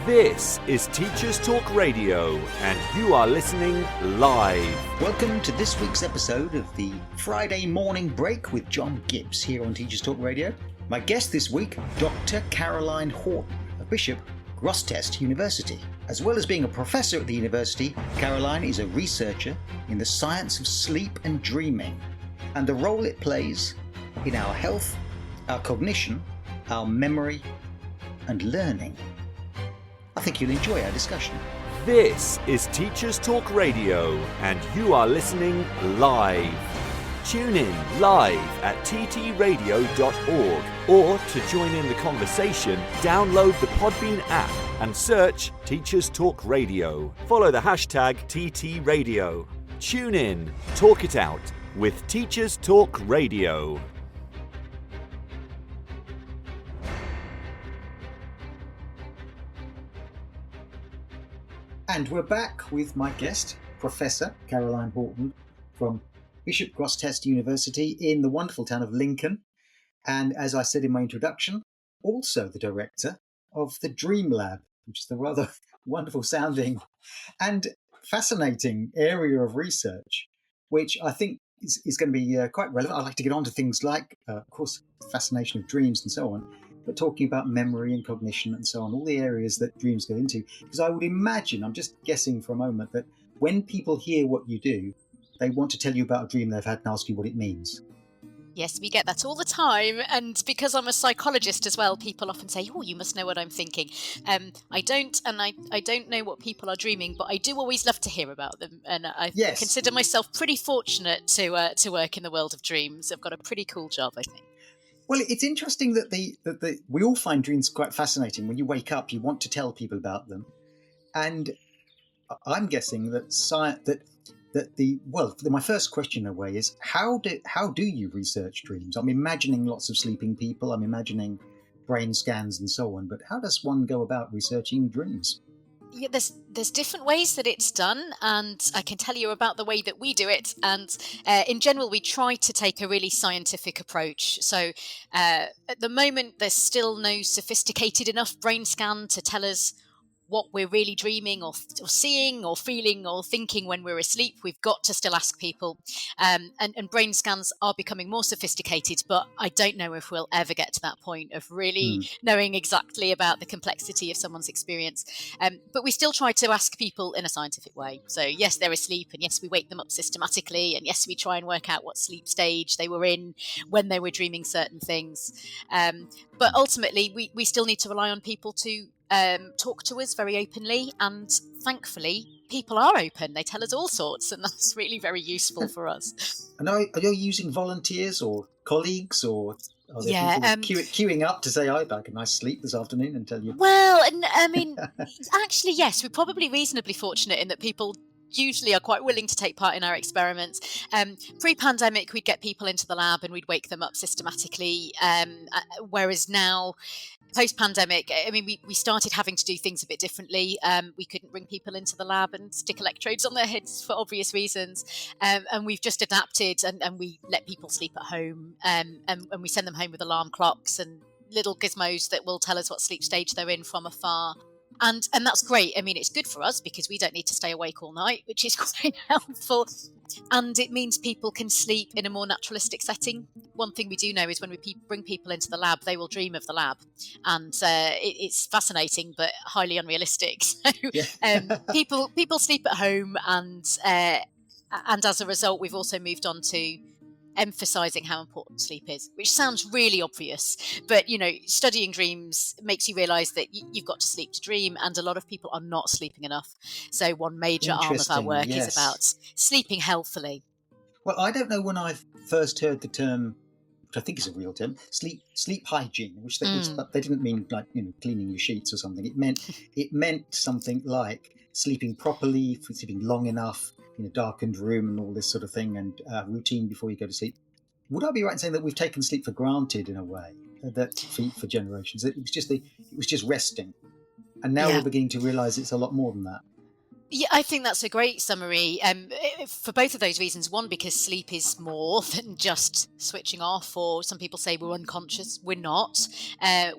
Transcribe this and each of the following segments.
This is Teachers Talk Radio, and you are listening live. Welcome to this week's episode of the Friday Morning Break with John Gibbs here on Teachers Talk Radio. My guest this week, Dr. Caroline Horton of Bishop Grosseteste University. As well as being a professor at the university, Caroline is a researcher in the science of sleep and dreaming, and the role it plays in our health, our cognition, our memory, and learning. I think you'll enjoy our discussion. This is Teachers Talk Radio, and you are listening live. Tune in live at ttradio.org, or to join in the conversation, download the Podbean app and search Teachers Talk Radio. Follow the hashtag TTRadio. Tune in, talk it out with Teachers Talk Radio. And we're back with my guest, Professor Caroline Horton from Bishop Grosseteste University in the wonderful town of Lincoln. And as I said in my introduction, also the director of the Dream Lab, which is the rather wonderful sounding and fascinating area of research, which I think is going to be quite relevant. I'd like to get on to things like, of course, the fascination of dreams and so on, but talking about memory and cognition and so on, all the areas that dreams go into. Because I would imagine, I'm just guessing for a moment, that when people hear what you do, they want to tell you about a dream they've had and ask you what it means. Yes, we get that all the time. And because I'm a psychologist as well, people often say, oh, you must know what I'm thinking. I don't, and I don't know what people are dreaming, but I do always love to hear about them. And I consider myself pretty fortunate to work in the world of dreams. I've got a pretty cool job, I think. Well, it's interesting that we all find dreams quite fascinating. When you wake up, you want to tell people about them. And I'm guessing that my first question in a way is, how do you research dreams? I'm imagining lots of sleeping people, I'm imagining brain scans and so on, but how does one go about researching dreams? Yeah, there's different ways that it's done, and I can tell you about the way that we do it. And in general, we try to take a really scientific approach. So at the moment, there's still no sophisticated enough brain scan to tell us what we're really dreaming or seeing or feeling or thinking when we're asleep. We've got to still ask people. And brain scans are becoming more sophisticated, but I don't know if we'll ever get to that point of really knowing exactly about the complexity of someone's experience. But we still try to ask people in a scientific way. So yes, they're asleep, and yes, we wake them up systematically, and yes, we try and work out what sleep stage they were in when they were dreaming certain things. But ultimately, we still need to rely on people to talk to us very openly, and thankfully people are open. They tell us all sorts, and that's really very useful for us. And are you using volunteers or colleagues, or are there people queuing up to say, I'd like a nice sleep this afternoon, and tell you? Well, and I mean, actually, yes, we're probably reasonably fortunate in that people usually are quite willing to take part in our experiments. Pre-pandemic, we'd get people into the lab and we'd wake them up systematically, whereas now, post-pandemic, I mean, we started having to do things a bit differently. We couldn't bring people into the lab and stick electrodes on their heads for obvious reasons. And we've just adapted, and we let people sleep at home, and we send them home with alarm clocks and little gizmos that will tell us what sleep stage they're in from afar. And that's great. I mean, it's good for us because we don't need to stay awake all night, which is quite helpful. And it means people can sleep in a more naturalistic setting. One thing we do know is when we bring people into the lab, they will dream of the lab. And it's fascinating, but highly unrealistic. So people sleep at home. And as a result, we've also moved on to emphasizing how important sleep is, which sounds really obvious, but studying dreams makes you realize that you've got to sleep to dream, and a lot of people are not sleeping enough. So one major arm of our work is about sleeping healthily. Well, I don't know when I first heard the term, which I think is a real term, sleep hygiene, which they didn't mean like cleaning your sheets or something. It meant something like sleeping properly, sleeping long enough, in a darkened room and all this sort of thing, and routine before you go to sleep. Would I be right in saying that we've taken sleep for granted in a way, that for generations? It was just resting, and now we're beginning to realise it's a lot more than that. Yeah, I think that's a great summary for both of those reasons. One, because sleep is more than just switching off, or some people say we're unconscious. We're not.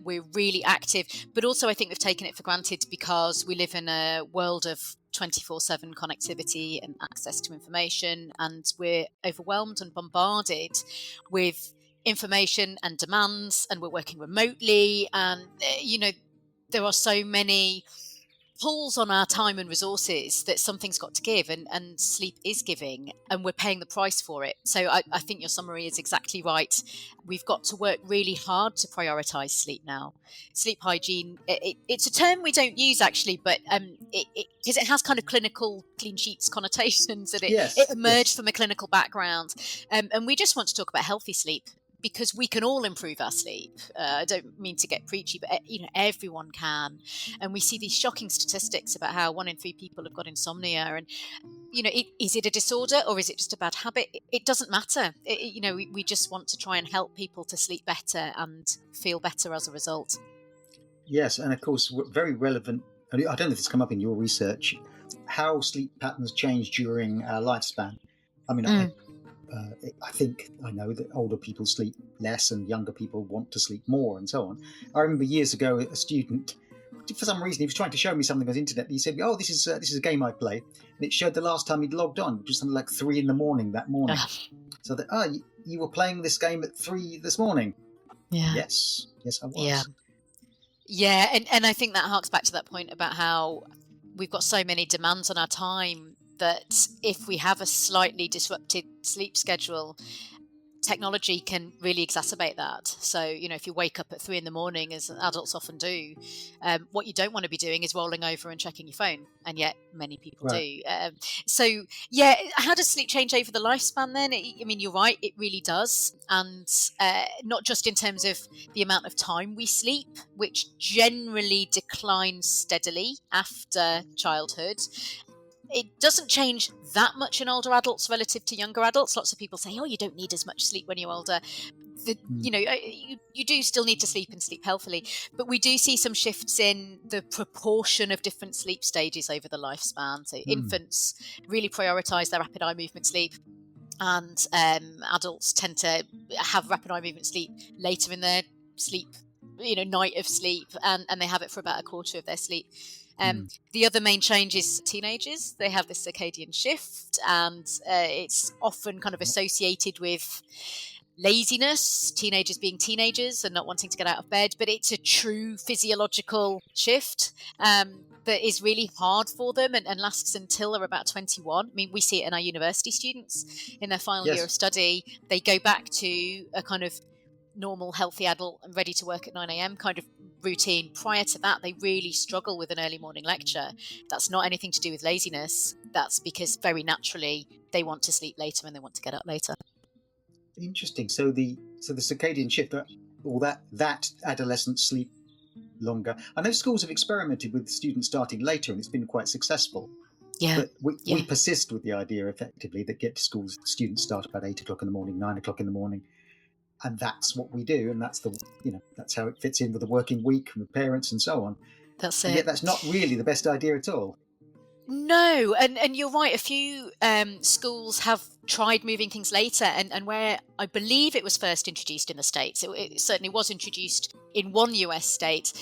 We're really active. But also, I think we've taken it for granted because we live in a world of 24/7 connectivity and access to information, and we're overwhelmed and bombarded with information and demands, and we're working remotely. And, there are so many pulls on our time and resources that something's got to give, and sleep is giving, and we're paying the price for it. So I think your summary is exactly right. We've got to work really hard to prioritize sleep now. Sleep hygiene, it's a term we don't use actually, but because it has kind of clinical clean sheets connotations, and it Yes, emerged yes. from a clinical background, and we just want to talk about healthy sleep, because we can all improve our sleep. I don't mean to get preachy, but everyone can. And we see these shocking statistics about how 1 in 3 people have got insomnia. And is it a disorder or is it just a bad habit? It doesn't matter. We just want to try and help people to sleep better and feel better as a result. Yes, and of course, very relevant. I don't know if it's come up in your research, how sleep patterns change during our lifespan. I mean, I think I know that older people sleep less and younger people want to sleep more and so on. I remember years ago, a student, for some reason, he was trying to show me something on the internet. He said, "Oh, this is a game I play," and it showed the last time he'd logged on, which was something like 3 a.m. that morning. So that, you were playing this game at 3 this morning. Yeah. Yes, I was. Yeah, and I think that harks back to that point about how we've got so many demands on our time that if we have a slightly disrupted sleep schedule, technology can really exacerbate that. So, if you wake up at 3 a.m, as adults often do, what you don't want to be doing is rolling over and checking your phone. And yet many people do. So, yeah, how does sleep change over the lifespan then? You're right, it really does. And not just in terms of the amount of time we sleep, which generally declines steadily after childhood. It doesn't change that much in older adults relative to younger adults. Lots of people say, "Oh, you don't need as much sleep when you're older." You do still need to sleep and sleep healthily, but we do see some shifts in the proportion of different sleep stages over the lifespan. So infants really prioritize their rapid eye movement sleep, and adults tend to have rapid eye movement sleep later in their sleep, night of sleep, and they have it for about a quarter of their sleep. The other main change is teenagers. They have this circadian shift, and it's often kind of associated with laziness, teenagers being teenagers and not wanting to get out of bed. But it's a true physiological shift that is really hard for them and lasts until they're about 21. We see it in our university students in their final year of study. They go back to a kind of normal, healthy adult and ready to work at 9 a.m. kind of routine. Prior to that, they really struggle with an early morning lecture. That's not anything to do with laziness. That's because very naturally they want to sleep later and they want to get up later. Interesting. So the circadian shift, or that adolescents sleep longer. I know schools have experimented with students starting later, and it's been quite successful. Yeah. But we persist with the idea, effectively, that get to schools, students start about 8 o'clock in the morning, 9 o'clock in the morning. And that's what we do, and that's that's how it fits in with the working week and with parents and so on. That's and it. Yet that's not really the best idea at all. No, and you're right. A few schools have tried moving things later, and where I believe it was first introduced in the States, it certainly was introduced in one US state.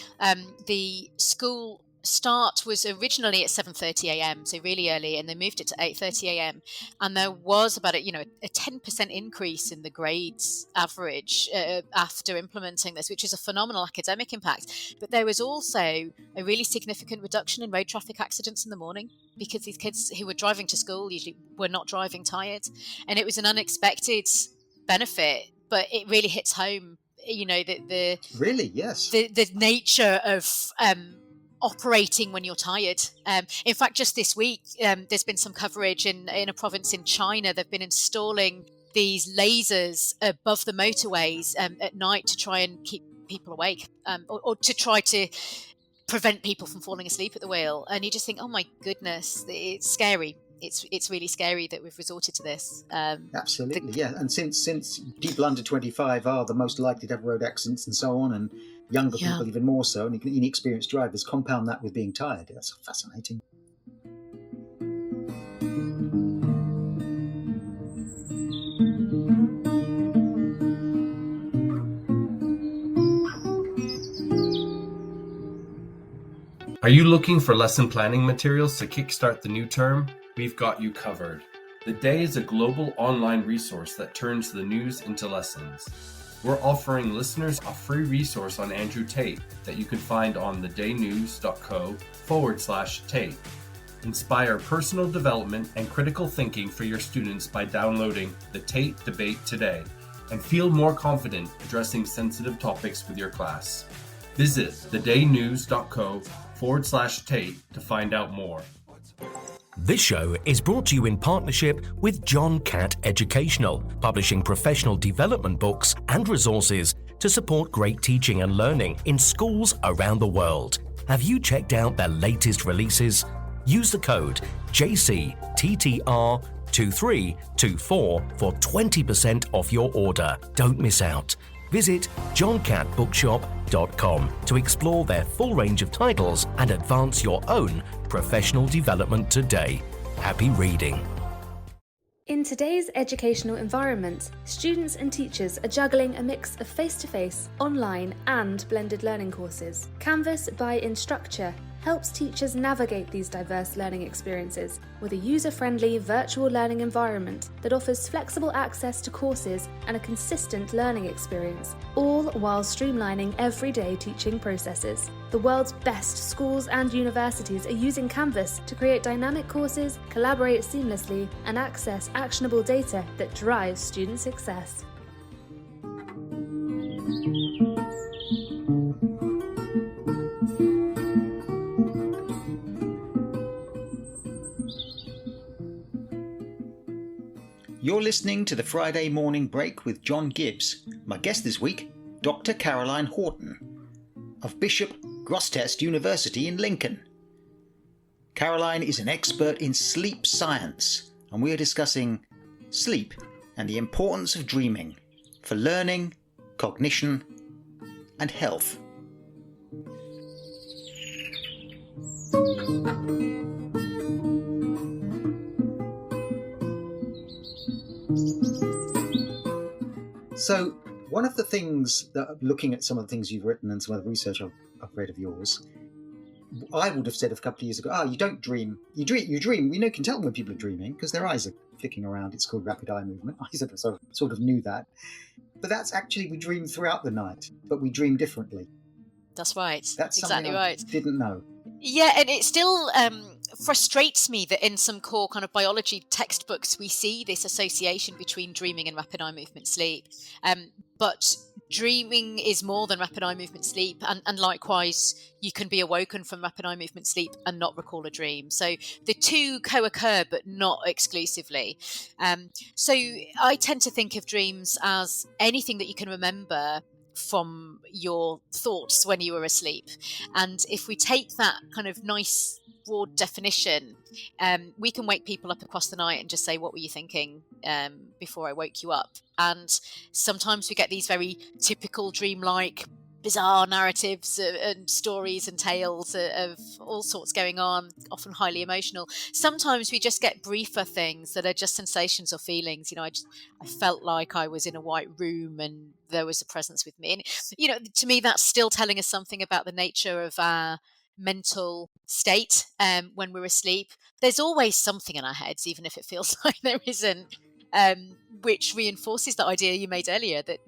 The school start was originally at 7:30 a.m, so really early, and they moved it to 8:30 a.m, and there was about a 10% increase in the grades average after implementing this, which is a phenomenal academic impact. But there was also a really significant reduction in road traffic accidents in the morning, because these kids who were driving to school usually were not driving tired, and it was an unexpected benefit, but it really hits home. The really, yes, the nature of operating when you're tired. In fact, just this week, there's been some coverage in a province in China. They've been installing these lasers above the motorways at night to try and keep people awake, or to try to prevent people from falling asleep at the wheel. And you just think, oh my goodness, it's scary. It's really scary that we've resorted to this. Absolutely, yeah. And since people under 25 are the most likely to have road accidents and so on, and younger people even more so, and inexperienced drivers, compound that with being tired. That's fascinating. Are you looking for lesson planning materials to kickstart the new term? We've got you covered. The Day is a global online resource that turns the news into lessons. We're offering listeners a free resource on Andrew Tate that you can find on thedaynews.co/Tate. Inspire personal development and critical thinking for your students by downloading the Tate Debate today and feel more confident addressing sensitive topics with your class. Visit thedaynews.co/Tate to find out more. This show is brought to you in partnership with John Catt Educational, publishing professional development books and resources to support great teaching and learning in schools around the world. Have you checked out their latest releases? Use the code JCTTR2324 for 20% off your order. Don't miss out. Visit johncattbookshop.com to explore their full range of titles and advance your own professional development today. Happy reading. In today's educational environment, students and teachers are juggling a mix of face-to-face, online and blended learning courses. Canvas by Instructure helps teachers navigate these diverse learning experiences with a user-friendly virtual learning environment that offers flexible access to courses and a consistent learning experience, all while streamlining everyday teaching processes. The world's best schools and universities are using Canvas to create dynamic courses, collaborate seamlessly, and access actionable data that drives student success. You're listening to the Friday Morning Break with John Gibbs. My guest this week, Dr. Caroline Horton of Bishop Grosseteste University in Lincoln. Caroline is an expert in sleep science, and we are discussing sleep and the importance of dreaming for learning, cognition, and health. So, one of the things that, looking at some of the things you've written and some of the research I've read of yours, I would have said a couple of years ago, you don't dream. You dream. You can tell when people are dreaming because their eyes are flicking around. It's called rapid eye movement. I sort of knew that. But that's actually, we dream throughout the night, but we dream differently. That's right. That's exactly right. I didn't know. Yeah, and it still frustrates me that in some core kind of biology textbooks we see this association between dreaming and rapid eye movement sleep. But dreaming is more than rapid eye movement sleep, and likewise you can be awoken from rapid eye movement sleep and not recall a dream. So the two co-occur but not exclusively. So I tend to think of dreams as anything that you can remember from your thoughts when you were asleep. And if we take that kind of nice broad definition, we can wake people up across the night and just say, what were you thinking before I woke you up? And sometimes we get these very typical dreamlike bizarre narratives and stories and tales of all sorts going on, often highly emotional. Sometimes we just get briefer things that are just sensations or feelings. I felt like I was in a white room and there was a presence with me. And, to me, that's still telling us something about the nature of our mental state when we're asleep. There's always something in our heads, even if it feels like there isn't, which reinforces the idea you made earlier that,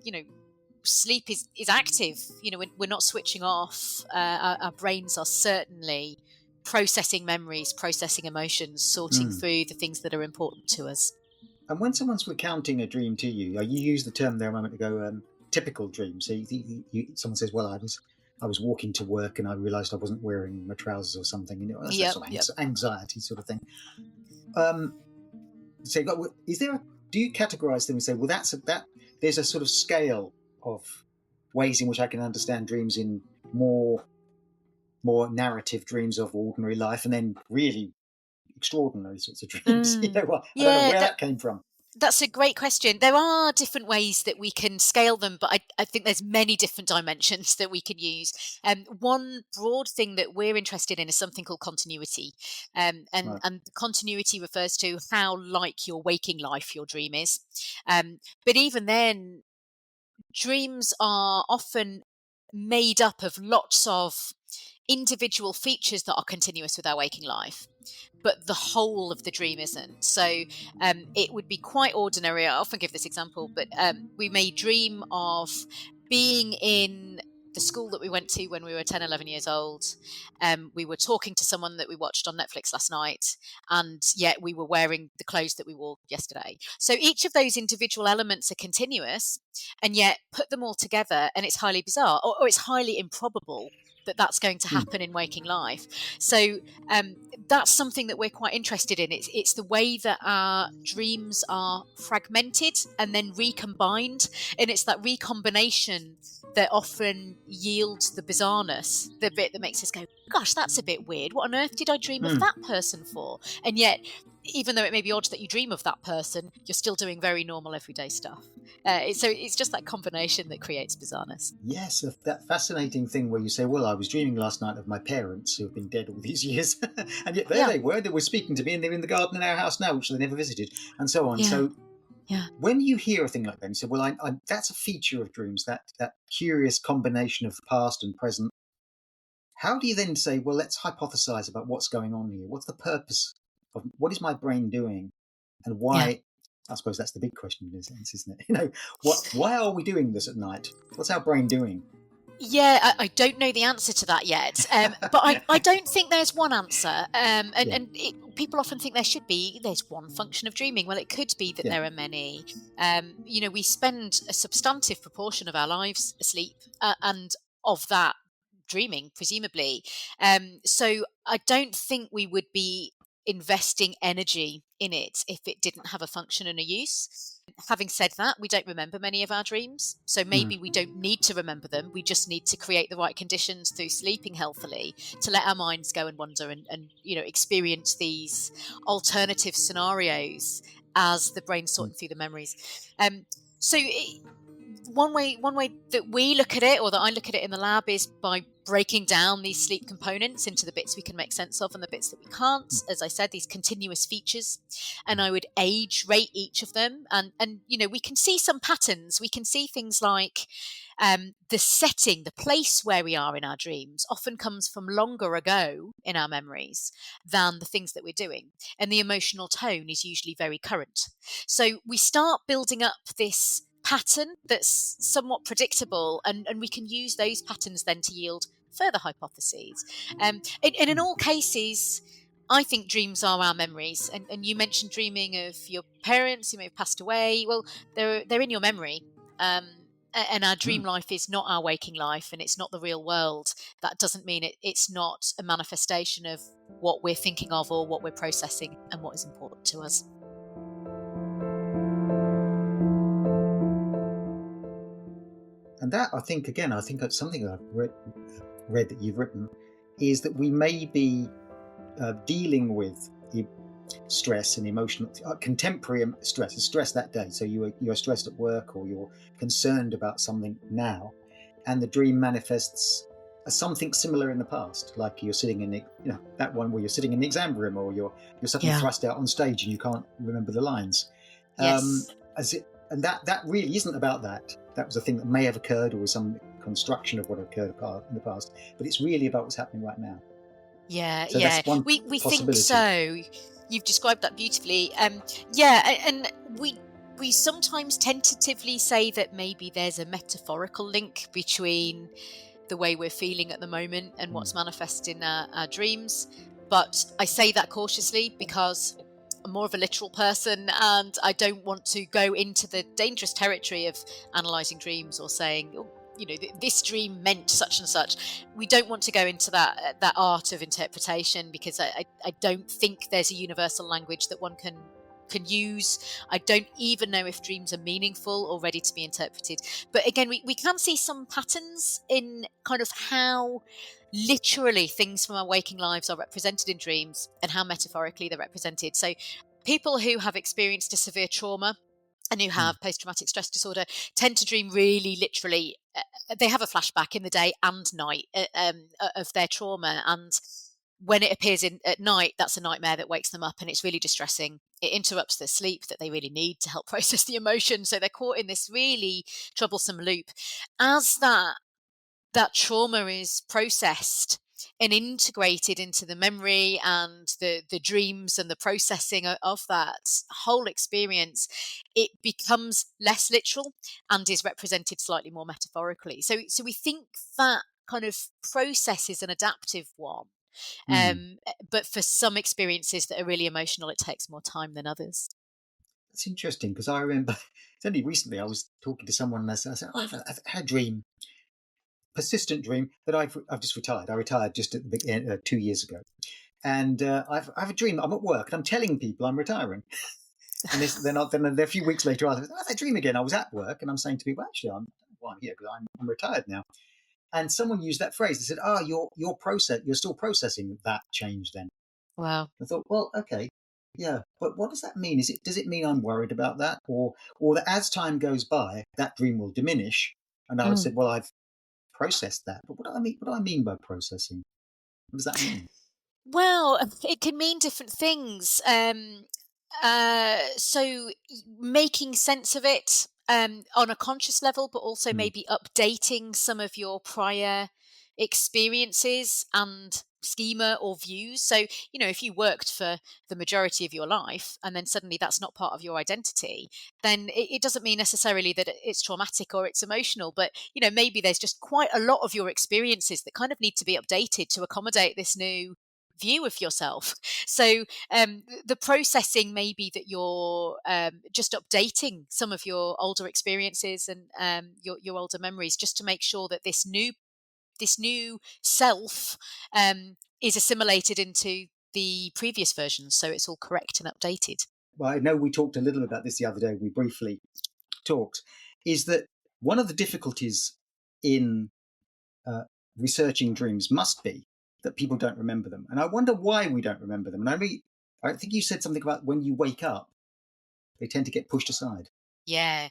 sleep is active. We're not switching off. Our brains are certainly processing memories, processing emotions, sorting through the things that are important to us. And when someone's recounting a dream to you, you used the term there a moment ago, typical dream. So someone says, well, I was walking to work and I realised I wasn't wearing my trousers or something. That's that sort of anxiety sort of thing. Do you categorise them and say, well, there's a sort of scale of ways in which I can understand dreams in more narrative dreams of ordinary life, and then really extraordinary sorts of dreams. I don't know where that came from. That's a great question. There are different ways that we can scale them, but I think there's many different dimensions that we can use. One broad thing that we're interested in is something called continuity. And continuity refers to how like your waking life your dream is. But even then, dreams are often made up of lots of individual features that are continuous with our waking life, but the whole of the dream isn't. So it would be quite ordinary. I often give this example, but we may dream of being in the school that we went to when we were 10, 11 years old. We were talking to someone that we watched on Netflix last night, and yet we were wearing the clothes that we wore yesterday. So each of those individual elements are continuous, and yet put them all together and it's highly bizarre, or it's highly improbable that that's going to happen in waking life. So that's something that we're quite interested in. It's the way that our dreams are fragmented and then recombined, and it's that recombination that often yields the bizarreness, the bit that makes us go, gosh, that's a bit weird. What on earth did I dream of that person for? And yet, even though it may be odd that you dream of that person, you're still doing very normal everyday stuff. So it's just that combination that creates bizarreness. Yes, that fascinating thing where you say, well, I was dreaming last night of my parents who have been dead all these years. And yet there they were speaking to me, and they're in the garden in our house now, which they never visited, and so on. So when you hear a thing like that, you say, well, I that's a feature of dreams, that curious combination of the past and present. How do you then say, well, let's hypothesize about what's going on here? What's the purpose of what is my brain doing, and why? Yeah. I suppose that's the big question in a sense, isn't it? Why are we doing this at night? What's our brain doing? Yeah, I don't know the answer to that yet, but I don't think there's one answer. People often think there's one function of dreaming. Well, it could be that there are many. We spend a substantive proportion of our lives asleep, and of that dreaming, presumably. So I don't think we would be investing energy in it if it didn't have a function and a use. Having said that, we don't remember many of our dreams, so maybe we don't need to remember them. We just need to create the right conditions through sleeping healthily to let our minds go and wander and experience these alternative scenarios as the brain's sorting through the memories. One way that we look at it, or that I look at it in the lab, is by breaking down these sleep components into the bits we can make sense of and the bits that we can't. As I said, these continuous features, and I would age rate each of them. And we can see some patterns. We can see things like the setting, the place where we are in our dreams often comes from longer ago in our memories than the things that we're doing. And the emotional tone is usually very current. So we start building up this pattern that's somewhat predictable, and we can use those patterns then to yield further hypotheses. And in all cases, I think dreams are our memories. And you mentioned dreaming of your parents who may have passed away. Well, they're in your memory. And our dream life is not our waking life, and it's not the real world. That doesn't mean it's not a manifestation of what we're thinking of or what we're processing and what is important to us. And that, I think that's something that I've read that you've written, is that we may be dealing with stress and emotional, contemporary stress that day. So you're stressed at work, or you're concerned about something now, and the dream manifests as something similar in the past, like you're sitting in that one where you're sitting in the exam room, or you're suddenly thrust out on stage and you can't remember the lines. Yes. And that really isn't about that. That was a thing that may have occurred, or was some construction of what occurred in the past. But it's really about what's happening right now. Yeah, so yeah. That's one we think so. You've described that beautifully. And we sometimes tentatively say that maybe there's a metaphorical link between the way we're feeling at the moment and what's manifesting in our dreams. But I say that cautiously because I'm more of a literal person, and I don't want to go into the dangerous territory of analysing dreams or saying, this dream meant such and such. We don't want to go into that art of interpretation, because I don't think there's a universal language that one can use. I don't even know if dreams are meaningful or ready to be interpreted. But again, we can see some patterns in kind of how literally things from our waking lives are represented in dreams and how metaphorically they're represented. So people who have experienced a severe trauma and who have post-traumatic stress disorder tend to dream really literally. They have a flashback in the day and night of their trauma, and when it appears at night, that's a nightmare that wakes them up, and it's really distressing. It interrupts their sleep that they really need to help process the emotion, so they're caught in this really troublesome loop. As that trauma is processed, and integrated into the memory and the dreams and the processing of that whole experience, it becomes less literal and is represented slightly more metaphorically. So we think that kind of process is an adaptive one. But for some experiences that are really emotional, it takes more time than others. It's interesting because I remember it's only recently I was talking to someone and I said, oh, I've had a dream, persistent dream that I've just retired. I retired just at the 2 years ago. And I have a dream. I'm at work and I'm telling people I'm retiring. And then a few weeks later, I had a dream again. I was at work and I'm saying to people, actually, I'm here because I'm retired now. And someone used that phrase. They said, you're still processing that change then. Wow. I thought, well, okay, yeah, but what does that mean? Does it mean I'm worried about that, or that as time goes by, that dream will diminish? And I said, well, I've processed that, but what do I mean? What do I mean by processing? What does that mean? Well, it can mean different things. So making sense of it on a conscious level, but also maybe updating some of your prior experiences and schema or views. So, if you worked for the majority of your life and then suddenly that's not part of your identity, then it doesn't mean necessarily that it's traumatic or it's emotional, but, maybe there's just quite a lot of your experiences that kind of need to be updated to accommodate this new view of yourself. So the processing may be that you're just updating some of your older experiences and your older memories, just to make sure that this new self is assimilated into the previous versions, so it's all correct and updated. Well, I know we talked a little about this the other day. We briefly talked. Is that one of the difficulties in researching dreams must be that people don't remember them. And I wonder why we don't remember them. And I think you said something about when you wake up, they tend to get pushed aside. Yeah.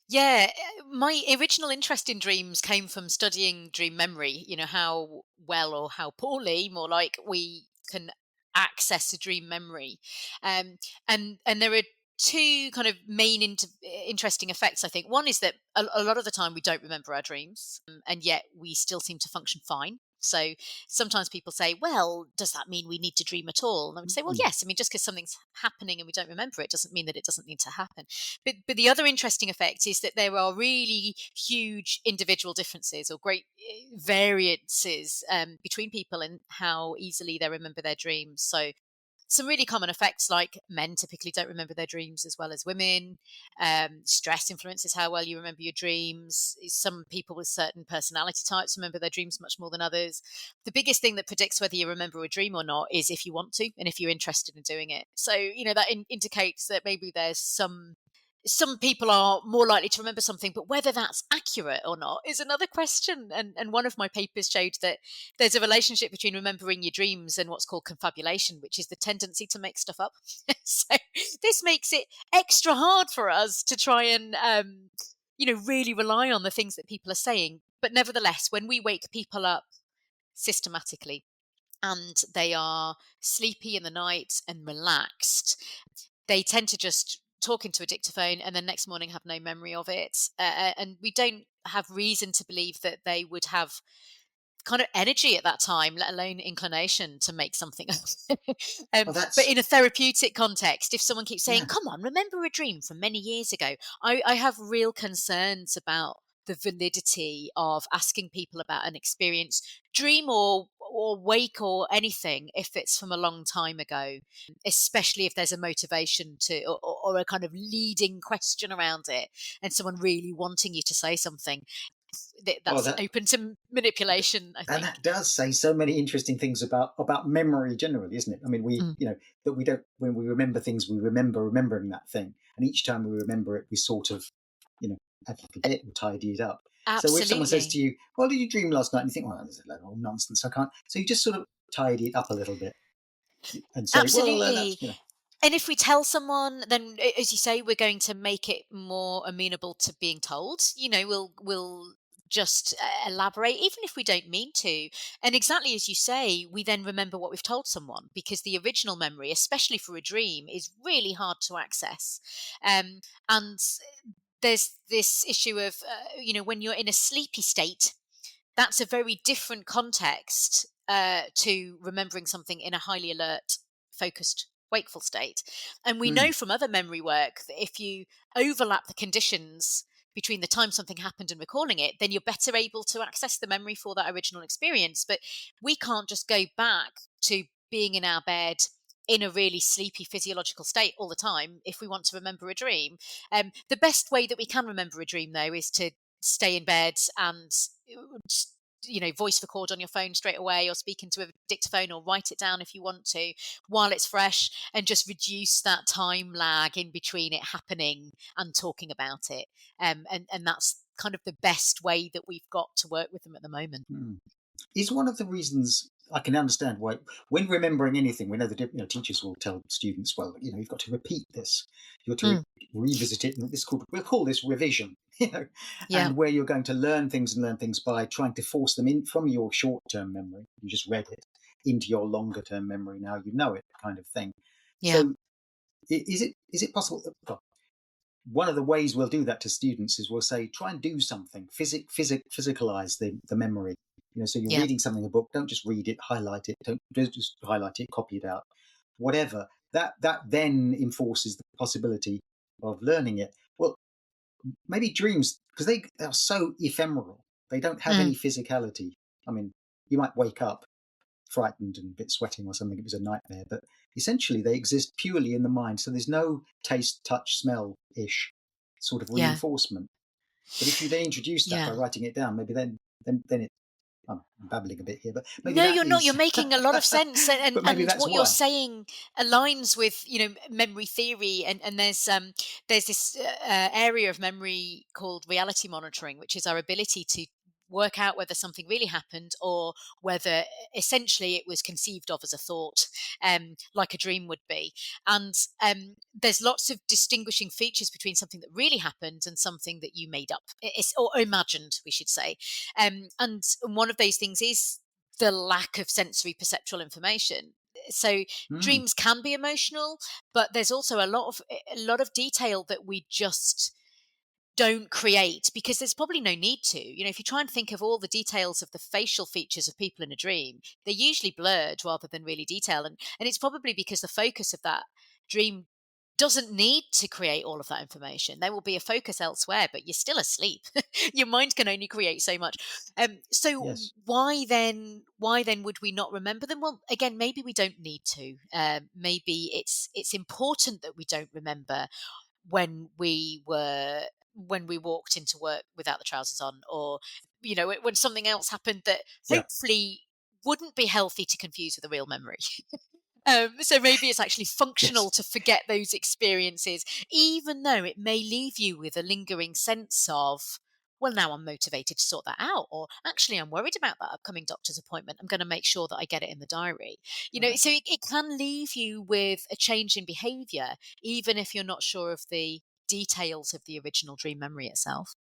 Yeah, my original interest in dreams came from studying dream memory, how well or how poorly, more like, we can access a dream memory. And there are two kind of main interesting effects, I think. One is that a lot of the time we don't remember our dreams, and yet we still seem to function fine. So sometimes people say, well, does that mean we need to dream at all? And I would say, well, yes. I mean, just because something's happening and we don't remember it doesn't mean that it doesn't need to happen. But the other interesting effect is that there are really huge individual differences or great variances between people and how easily they remember their dreams. So some really common effects, like men typically don't remember their dreams as well as women. Stress influences how well you remember your dreams. Some people with certain personality types remember their dreams much more than others. The biggest thing that predicts whether you remember a dream or not is if you want to and if you're interested in doing it. So, that indicates that maybe there's some people are more likely to remember something, but whether that's accurate or not is another question. And one of my papers showed that there's a relationship between remembering your dreams and what's called confabulation, which is the tendency to make stuff up. So this makes it extra hard for us to try and, really rely on the things that people are saying. But nevertheless, when we wake people up systematically and they are sleepy in the night and relaxed, they tend to just talk into a dictaphone and then next morning have no memory of it. And we don't have reason to believe that they would have kind of energy at that time, let alone inclination to make something up. But in a therapeutic context, if someone keeps saying, come on, remember a dream from many years ago, I have real concerns about the validity of asking people about an experience, dream or wake or anything, if it's from a long time ago, especially if there's a motivation to or a kind of leading question around it and someone really wanting you to say something. That's open to manipulation, I think. And that does say so many interesting things about memory generally, isn't it? I mean, that we don't, when we remember things, we remember remembering that thing. And each time we remember it, we sort of, have to forget it or tidy it up. Absolutely. So if someone says to you, well, did you dream last night? And you think, well, there's a lot of nonsense. I can't. So you just sort of tidy it up a little bit and say, absolutely. Well, And if we tell someone, then, as you say, we're going to make it more amenable to being told. We'll just elaborate, even if we don't mean to. And exactly as you say, we then remember what we've told someone, because the original memory, especially for a dream, is really hard to access. And there's this issue of, when you're in a sleepy state, that's a very different context to remembering something in a highly alert, focused, wakeful state. And we Mm. know from other memory work that if you overlap the conditions between the time something happened and recalling it, then you're better able to access the memory for that original experience. But we can't just go back to being in our bed in a really sleepy physiological state all the time if we want to remember a dream. The best way that we can remember a dream, though, is to stay in bed and voice record on your phone straight away, or speak into a dictaphone, or write it down if you want to while it's fresh, and just reduce that time lag in between it happening and talking about it. And that's kind of the best way that we've got to work with them at the moment. Mm. Is one of the reasons I can understand why, when remembering anything, we know that teachers will tell students, well, you've got to repeat this, you've got to revisit it, and we'll call this revision, Yeah. and where you're going to learn things by trying to force them in from your short-term memory, you just read it, into your longer-term memory. Now you know it, kind of thing. Yeah. So is it possible? One of the ways we'll do that to students is we'll say, try and do something, physicalize the memory. So you're Yeah. reading something in a book, don't just read it, highlight it, don't just highlight it, copy it out, whatever. That then enforces the possibility of learning it. Well, maybe dreams, because they are so ephemeral, they don't have any physicality. I mean, you might wake up frightened and a bit sweating or something, it was a nightmare, but essentially they exist purely in the mind. So there's no taste, touch, smell-ish sort of Yeah. reinforcement. But if you then introduce that by Yeah. writing it down, maybe then it, I'm babbling a bit here, but maybe No, that you're not. You're is, making a lot of sense, and but maybe and that's what you're why. saying aligns with memory theory, and there's this area of memory called reality monitoring, which is our ability to work out whether something really happened, or whether essentially it was conceived of as a thought, like a dream would be. And there's lots of distinguishing features between something that really happened and something that you made up, or imagined, we should say. And one of those things is the lack of sensory perceptual information. So Mm, dreams can be emotional, but there's also a lot of detail that we just don't create because there's probably no need to. If you try and think of all the details of the facial features of people in a dream, they're usually blurred rather than really detailed. And it's probably because the focus of that dream doesn't need to create all of that information. There will be a focus elsewhere, but you're still asleep. Your mind can only create so much. So yes. why then would we not remember them? Well, again, maybe we don't need to. Maybe it's important that we don't remember when we walked into work without the trousers on, or when something else happened that Yeah. hopefully wouldn't be healthy to confuse with a real memory. So maybe it's actually functional Yes. to forget those experiences, even though it may leave you with a lingering sense of, well, now I'm motivated to sort that out, or actually I'm worried about that upcoming doctor's appointment. I'm going to make sure that I get it in the diary. Right. So it can leave you with a change in behavior, even if you're not sure of the details of the original dream memory itself.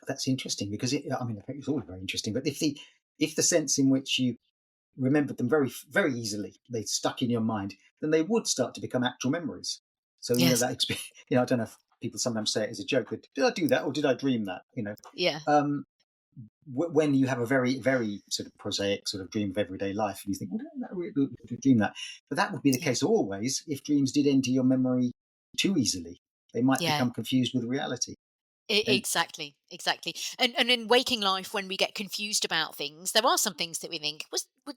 That's interesting because it's all very interesting. But if the sense in which you remembered them very very easily, they stuck in your mind, then they would start to become actual memories. So Yes. that experience. I don't know if people sometimes say it as a joke, but did I do that or did I dream that? Yeah. Um, when you have a very very sort of prosaic sort of dream of everyday life, and you think, well, did I really dream that? But that would be the Yeah. case always if dreams did enter your memory too easily. They might Yeah. become confused with reality. And Exactly. And in waking life, when we get confused about things, there are some things that we think,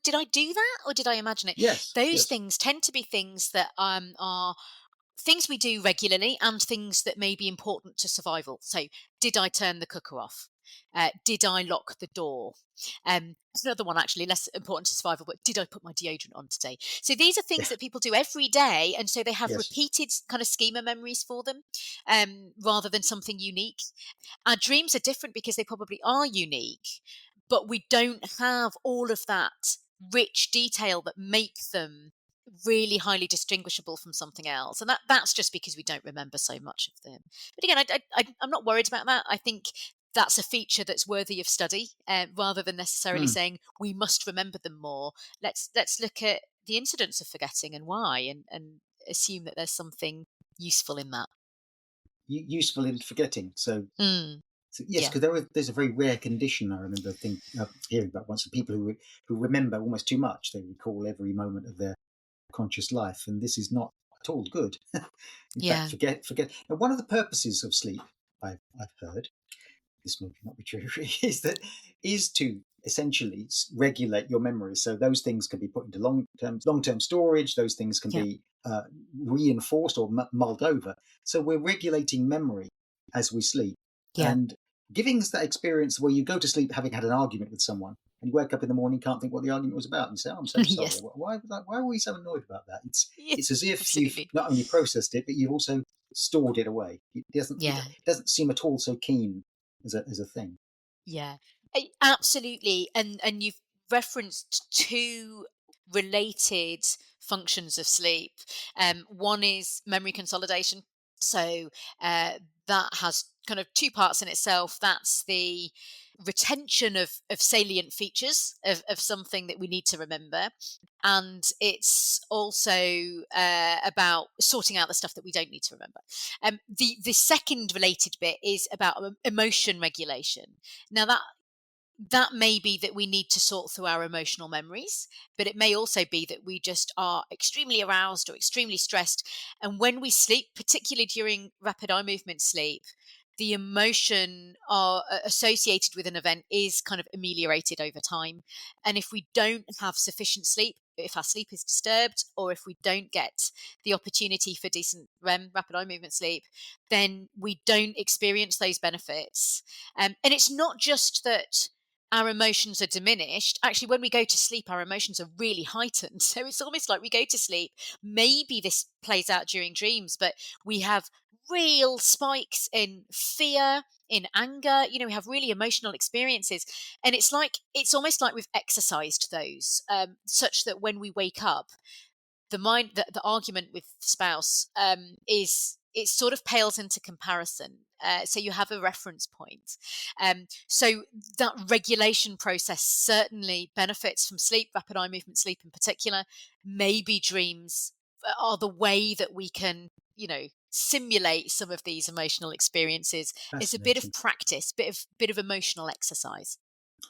did I do that or did I imagine it? yes, Those yes, things tend to be things that are things we do regularly and things that may be important to survival. So, did I turn the cooker off? Did I lock the door? There's another one actually less important to survival, but did I put my deodorant on today? So these are yeah, things that people do every day, and so they have yes. repeated kind of schema memories for them, rather than something unique. Our dreams are different because they probably are unique, but we don't have all of that rich detail that make them really highly distinguishable from something else, and that's just because we don't remember so much of them. But again, I'm not worried about that. I think that's a feature that's worthy of study, rather than necessarily Hmm. saying we must remember them more. Let's look at the incidence of forgetting and why, and assume that there's something useful in that. Useful in forgetting. So Mm. So, yes, Yeah. because there's a very rare condition I remember hearing about once, of people who remember almost too much. They recall every moment of their conscious life, and this is not at all good. In fact, Yeah. forget. And one of the purposes of sleep, I've heard, this may not be true, is to essentially regulate your memories. So those things can be put into long-term storage. Those things can Yeah. be reinforced or mulled over. So we're regulating memory as we sleep, Yeah. and giving us that experience where you go to sleep having had an argument with someone, and you wake up in the morning, can't think what the argument was about, and you say, "Oh, I'm so sorry. Yes. Why were we so annoyed about that?" Yeah. It's as if you've Absolutely. not only processed it, but you've also stored it away. It Yeah. doesn't seem at all so keen as a thing. Yeah, absolutely. And you've referenced two related functions of sleep. One is memory consolidation. So that has kind of two parts in itself. That's the retention of salient features of something that we need to remember. And it's also about sorting out the stuff that we don't need to remember. The second related bit is about emotion regulation. Now that may be that we need to sort through our emotional memories, but it may also be that we just are extremely aroused or extremely stressed. And when we sleep, particularly during rapid eye movement sleep, the emotion associated with an event is kind of ameliorated over time. And if we don't have sufficient sleep, if our sleep is disturbed, or if we don't get the opportunity for decent REM, rapid eye movement sleep, then we don't experience those benefits. And it's not just that our emotions are diminished. Actually, when we go to sleep, our emotions are really heightened. So it's almost like we go to sleep. Maybe this plays out during dreams, but we have real spikes in fear, in anger. We have really emotional experiences. And it's almost like we've exercised those, such that when we wake up, the argument with the spouse is it sort of pales into comparison. So you have a reference point. So that regulation process certainly benefits from sleep, rapid eye movement sleep in particular. Maybe dreams are the way that we can, simulate some of these emotional experiences. It's a bit of Fascinating. practice, bit of emotional exercise.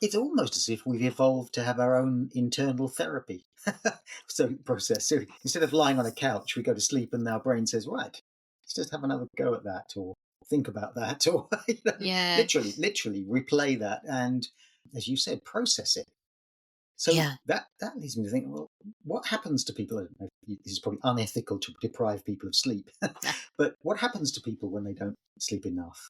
It's almost as if we've evolved to have our own internal therapy. So process. So instead of lying on a couch, we go to sleep, and our brain says, "Right, let's just have another go at that, or think about that, or Yeah, literally replay that, and as you said, process it." So yeah. that leads me to think, well, what happens to people? I don't know, this is probably unethical to deprive people of sleep, but what happens to people when they don't sleep enough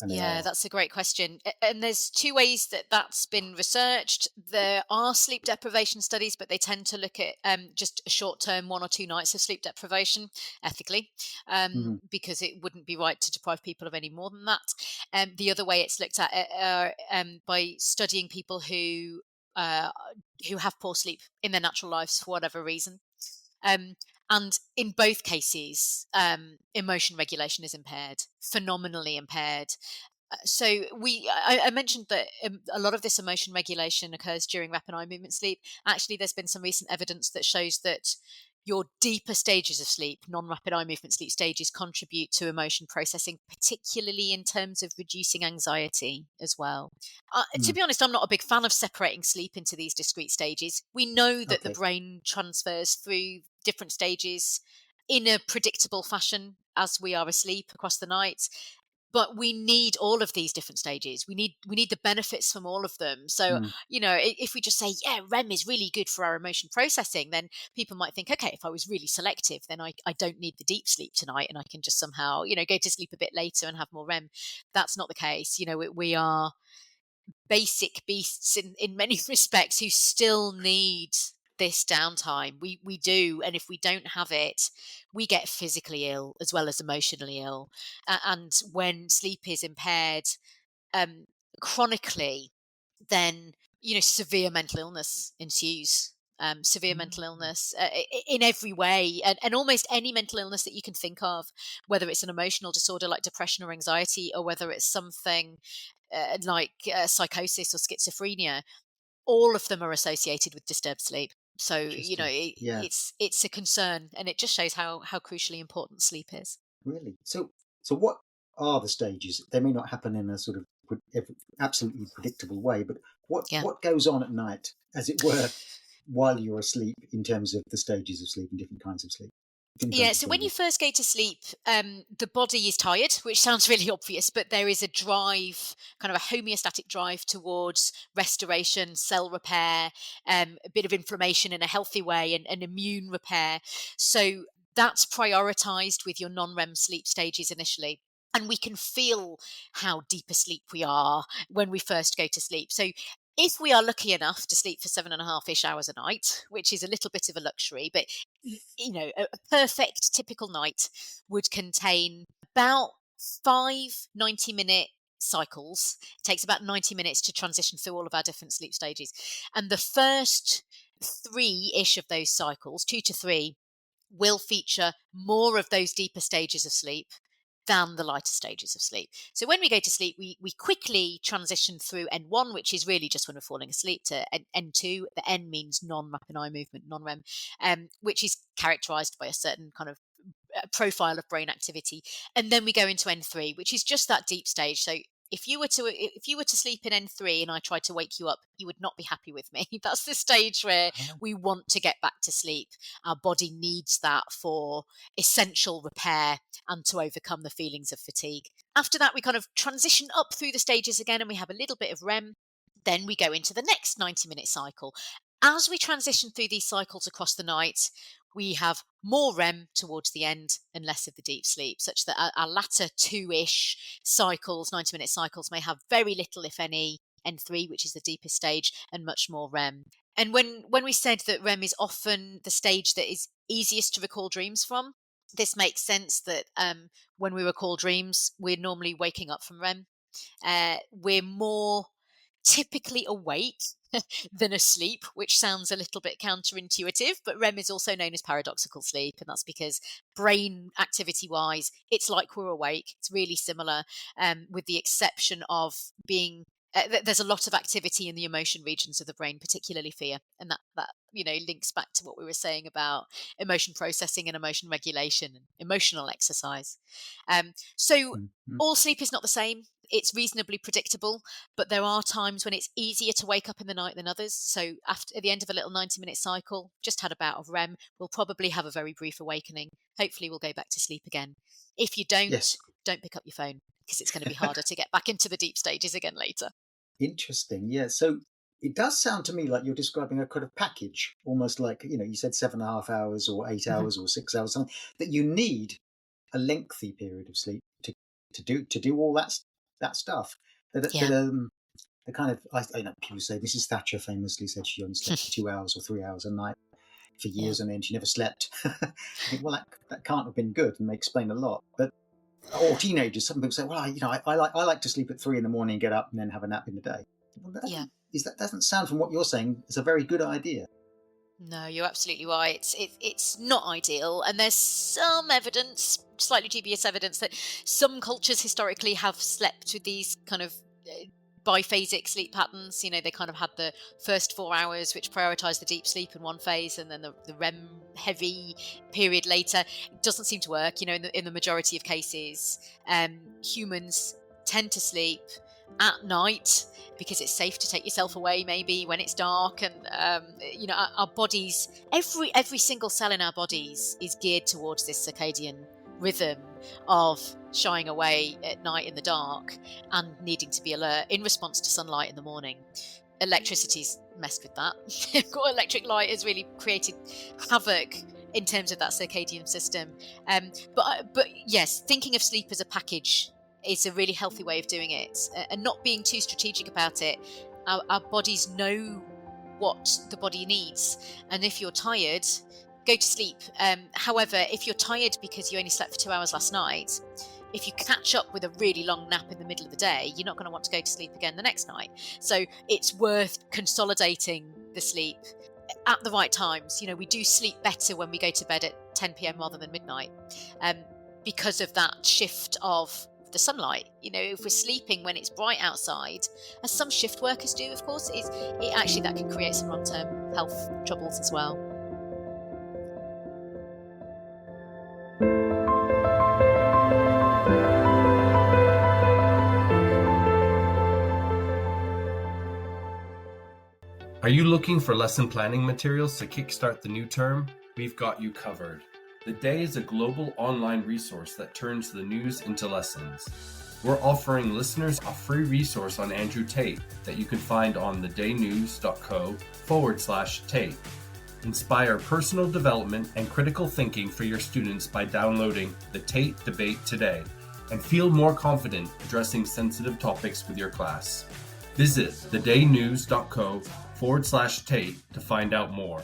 and they Yeah, are? that's a great question. And there's two ways that that's been researched. There are sleep deprivation studies, but they tend to look at just a short term 1 or 2 nights of sleep deprivation ethically, Mhm. because it wouldn't be right to deprive people of any more than that. The other way it's looked at by studying people uh, who have poor sleep in their natural lives for whatever reason. Um, and in both cases, emotion regulation is impaired, phenomenally impaired. I mentioned that a lot of this emotion regulation occurs during rapid eye movement sleep. Actually, there's been some recent evidence that shows that your deeper stages of sleep, non-rapid eye movement sleep stages, contribute to emotion processing, particularly in terms of reducing anxiety as well. To Mm. be honest, I'm not a big fan of separating sleep into these discrete stages. We know that the Okay. brain transfers through different stages in a predictable fashion as we are asleep across the night, but we need all of these different stages. We need the benefits from all of them. So Mm. if we just say, yeah, REM is really good for our emotion processing, then people might think, okay, if I was really selective, then I don't need the deep sleep tonight, and I can just somehow go to sleep a bit later and have more REM. That's not the case. We are basic beasts in many respects who still need this downtime. We do, and if we don't have it, we get physically ill as well as emotionally ill. And when sleep is impaired um, chronically, then severe mental illness ensues. Severe mental Mm. illness in every way, and almost any mental illness that you can think of, whether it's an emotional disorder like depression or anxiety, or whether it's something like psychosis or schizophrenia, all of them are associated with disturbed sleep. So Interesting. Yeah. it's a concern, and it just shows how crucially important sleep is. Really? So what are the stages? They may not happen in a sort of absolutely predictable way. But Yeah. what goes on at night, as it were, while you're asleep, in terms of the stages of sleep and different kinds of sleep? Things Yeah, so when you unexplainable. first go to sleep, the body is tired, which sounds really obvious, but there is a drive, kind of a homeostatic drive towards restoration, cell repair, a bit of inflammation in a healthy way, and immune repair. So that's prioritized with your non-REM sleep stages initially. And we can feel how deep asleep we are when we first go to sleep. So if we are lucky enough to sleep for 7.5-ish hours a night, which is a little bit of a luxury, but a perfect typical night would contain about 5 90-minute cycles. It takes about 90 minutes to transition through all of our different sleep stages. And the first 3-ish of those cycles, 2 to 3, will feature more of those deeper stages of sleep than the lighter stages of sleep. So when we go to sleep, we quickly transition through N1, which is really just when we're falling asleep, to N2. The N means non-rapid eye movement, non-REM, which is characterized by a certain kind of profile of brain activity. And then we go into N3, which is just that deep stage. So if you were to sleep in N3 and I tried to wake you up, you would not be happy with me. That's the stage where we want to get back to sleep. Our body needs that for essential repair and to overcome the feelings of fatigue. After that, we kind of transition up through the stages again, and we have a little bit of REM. Then we go into the next 90-minute cycle. As we transition through these cycles across the night, we have more REM towards the end and less of the deep sleep, such that our latter 2-ish cycles, 90-minute cycles, may have very little, if any, N3, which is the deepest stage, and much more REM. And when we said that REM is often the stage that is easiest to recall dreams from, this makes sense that when we recall dreams, we're normally waking up from REM. We're more typically awake than asleep, which sounds a little bit counterintuitive, but REM is also known as paradoxical sleep, and that's because brain activity wise, it's like we're awake. It's really similar, with the exception of being there's a lot of activity in the emotion regions of the brain, particularly fear, and that links back to what we were saying about emotion processing and emotion regulation and emotional exercise. So Mhm. all sleep is not the same. It's reasonably predictable, but there are times when it's easier to wake up in the night than others. So at the end of a little 90-minute cycle, just had a bout of REM, we'll probably have a very brief awakening. Hopefully we'll go back to sleep again. If you Yes. don't pick up your phone, because it's going to be harder to get back into the deep stages again later. Interesting. Yeah. So it does sound to me like you're describing a kind of package, almost like, you said 7.5 hours or 8 hours or 6 hours, something that you need a lengthy period of sleep to do all that stuff. Yeah. The kind of, I know people say Mrs. Thatcher famously said she only slept 2 hours or 3 hours a night for Yeah. years, and then she never slept. I think, well, that can't have been good, and may explain a lot. But or teenagers, some people say, well, I like to sleep at 3 a.m, get up, and then have a nap in the day. Well, Yeah. that doesn't sound, from what you're saying, it's a very good idea. No, you're absolutely right. It's not ideal, and there's some evidence, slightly dubious evidence, that some cultures historically have slept with these kind of biphasic sleep patterns. They kind of had the first 4 hours, which prioritized the deep sleep in one phase, and then the REM heavy period later. It doesn't seem to work. In the majority of cases, humans tend to sleep at night because it's safe to take yourself away maybe when it's dark, and our bodies, every single cell in our bodies is geared towards this circadian rhythm of shying away at night in the dark and needing to be alert in response to sunlight in the morning. Electricity's messed with that. Electric light has really created havoc in terms of that circadian system. But yes, thinking of sleep as a package is a really healthy way of doing it, and not being too strategic about it. Our bodies know what the body needs, and if you're tired, go to sleep. However, if you're tired because you only slept for 2 hours last night, if you catch up with a really long nap in the middle of the day, you're not going to want to go to sleep again the next night. So it's worth consolidating the sleep at the right times. We do sleep better when we go to bed at 10 p.m. rather than midnight, because of that shift of the sunlight. If we're sleeping when it's bright outside, as some shift workers do, of course, actually that can create some long-term health troubles as well. Are you looking for lesson planning materials to kickstart the new term? We've got you covered. The Day is a global online resource that turns the news into lessons. We're offering listeners a free resource on Andrew Tate that you can find on thedaynews.co/Tate. Inspire personal development and critical thinking for your students by downloading the Tate Debate today and feel more confident addressing sensitive topics with your class. Visit thedaynews.co/Tate to find out more.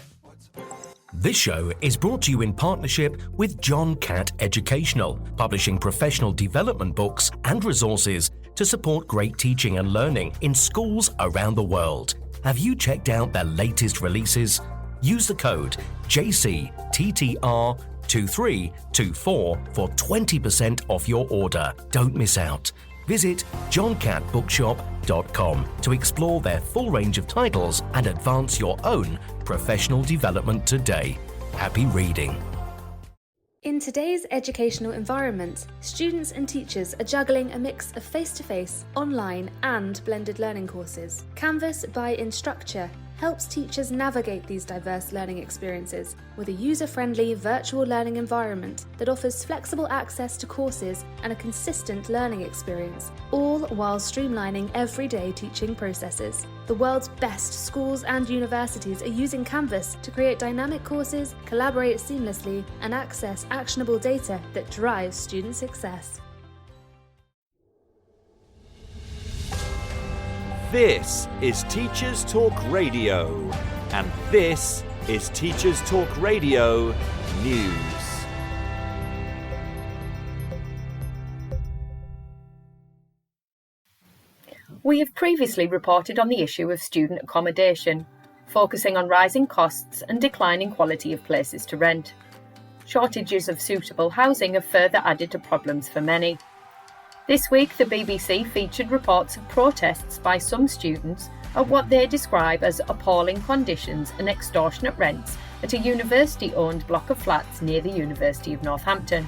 This show is brought to you in partnership with John Catt Educational, publishing professional development books and resources to support great teaching and learning in schools around the world. Have you checked out their latest releases? Use the code JCTTR2324 for 20% off your order. Don't miss out. Visit johncattbookshop.com to explore their full range of titles and advance your own professional development today. Happy reading. In today's educational environment, students and teachers are juggling a mix of face-to-face, online and blended learning courses. Canvas by Instructure helps teachers navigate these diverse learning experiences with a user-friendly virtual learning environment that offers flexible access to courses and a consistent learning experience, all while streamlining everyday teaching processes. The world's best schools and universities are using Canvas to create dynamic courses, collaborate seamlessly, and access actionable data that drives student success. This is Teachers Talk Radio, and this is Teachers Talk Radio News. We have previously reported on the issue of student accommodation, focusing on rising costs and declining quality of places to rent. Shortages of suitable housing have further added to problems for many. This week, the BBC featured reports of protests by some students at what they describe as appalling conditions and extortionate rents at a university-owned block of flats near the University of Northampton.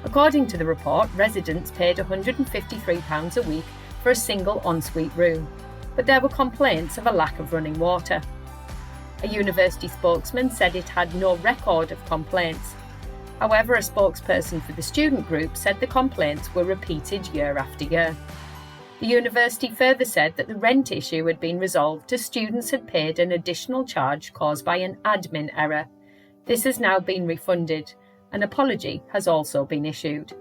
According to the report, residents paid £153 a week for a single ensuite room, but there were complaints of a lack of running water. A university spokesman said it had no record of complaints. However, a spokesperson for the student group said the complaints were repeated year after year. The university further said that the rent issue had been resolved as students had paid an additional charge caused by an admin error. This has now been refunded. An apology has also been issued.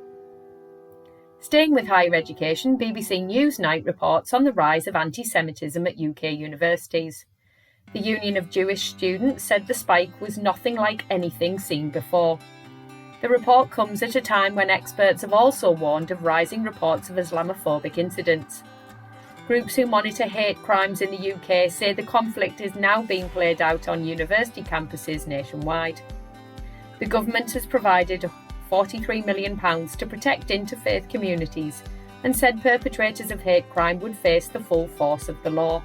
Staying with higher education, BBC Newsnight reports on the rise of anti-Semitism at UK universities. The Union of Jewish Students said the spike was nothing like anything seen before. The report comes at a time when experts have also warned of rising reports of Islamophobic incidents. Groups who monitor hate crimes in the UK say the conflict is now being played out on university campuses nationwide. The government has provided £43 million to protect interfaith communities and said perpetrators of hate crime would face the full force of the law.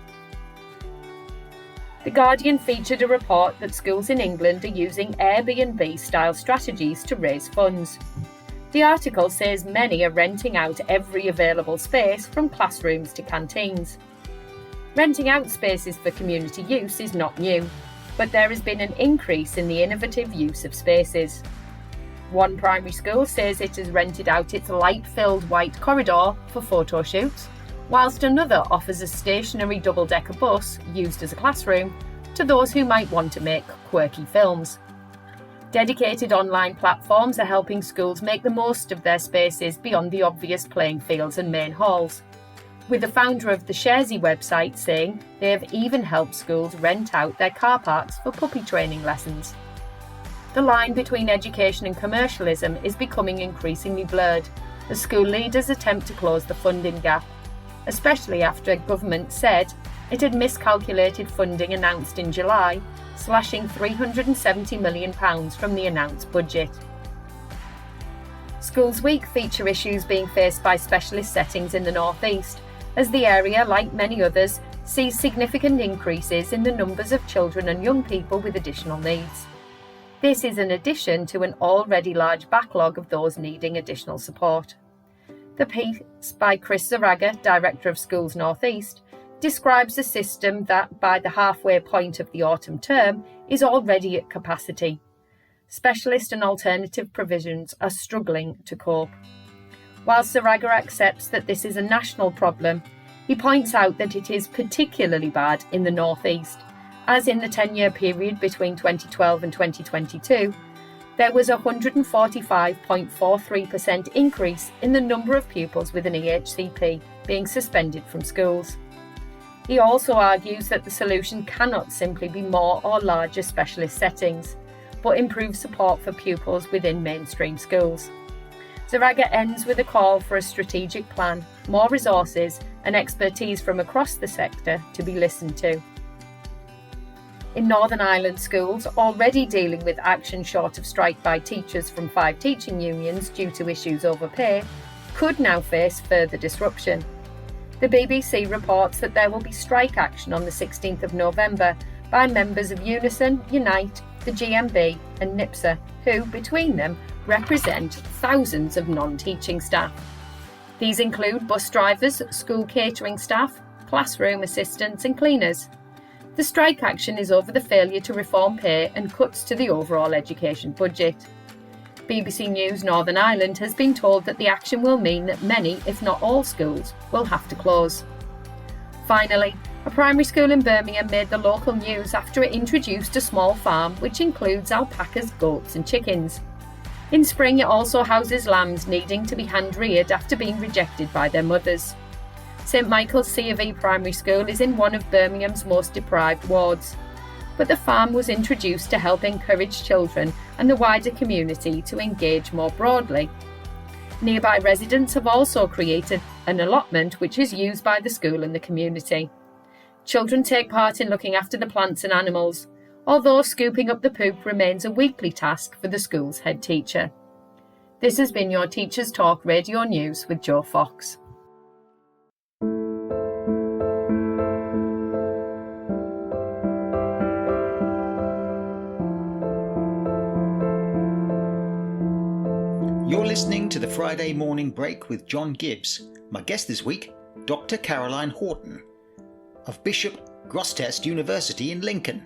The Guardian featured a report that schools in England are using Airbnb-style strategies to raise funds. The article says many are renting out every available space from classrooms to canteens. Renting out spaces for community use is not new, but there has been an increase in the innovative use of spaces. One primary school says it has rented out its light-filled white corridor for photo shoots, whilst another offers a stationary double-decker bus used as a classroom to those who might want to make quirky films. Dedicated online platforms are helping schools make the most of their spaces beyond the obvious playing fields and main halls, with the founder of the Sharesy website saying they have even helped schools rent out their car parks for puppy training lessons. The line between education and commercialism is becoming increasingly blurred as school leaders attempt to close the funding gap, especially after government said it had miscalculated funding announced in July, slashing £370 million from the announced budget. Schools Week feature issues being faced by specialist settings in the North East, as the area, like many others, sees significant increases in the numbers of children and young people with additional needs. This is in addition to an already large backlog of those needing additional support. The piece by Chris Zaraga, Director of Schools North East, describes a system that, by the halfway point of the autumn term, is already at capacity. Specialist and alternative provisions are struggling to cope. While Zaraga accepts that this is a national problem, he points out that it is particularly bad in the North East, as in the 10-year period between 2012 and 2022, there was a 145.43% increase in the number of pupils with an EHCP being suspended from schools. He also argues that the solution cannot simply be more or larger specialist settings, but improve support for pupils within mainstream schools. Zaraga ends with a call for a strategic plan, more resources and expertise from across the sector to be listened to. In Northern Ireland schools, already dealing with action short of strike by teachers from 5 teaching unions due to issues over pay, could now face further disruption. The BBC reports that there will be strike action on the 16th of November by members of Unison, Unite, the GMB and NIPSA, who, between them, represent thousands of non-teaching staff. These include bus drivers, school catering staff, classroom assistants and cleaners. The strike action is over the failure to reform pay and cuts to the overall education budget. BBC News Northern Ireland has been told that the action will mean that many, if not all schools, will have to close. Finally, a primary school in Birmingham made the local news after it introduced a small farm which includes alpacas, goats and chickens. In spring, it also houses lambs needing to be hand-reared after being rejected by their mothers. St Michael's C of E Primary School is in one of Birmingham's most deprived wards, but the farm was introduced to help encourage children and the wider community to engage more broadly. Nearby residents have also created an allotment which is used by the school and the community. Children take part in looking after the plants and animals, although scooping up the poop remains a weekly task for the school's head teacher. This has been your Teachers Talk Radio News with Joe Fox. You're listening to the Friday Morning Break with John Gibbs. My guest this week, Dr. Caroline Horton of Bishop Grosseteste University in Lincoln.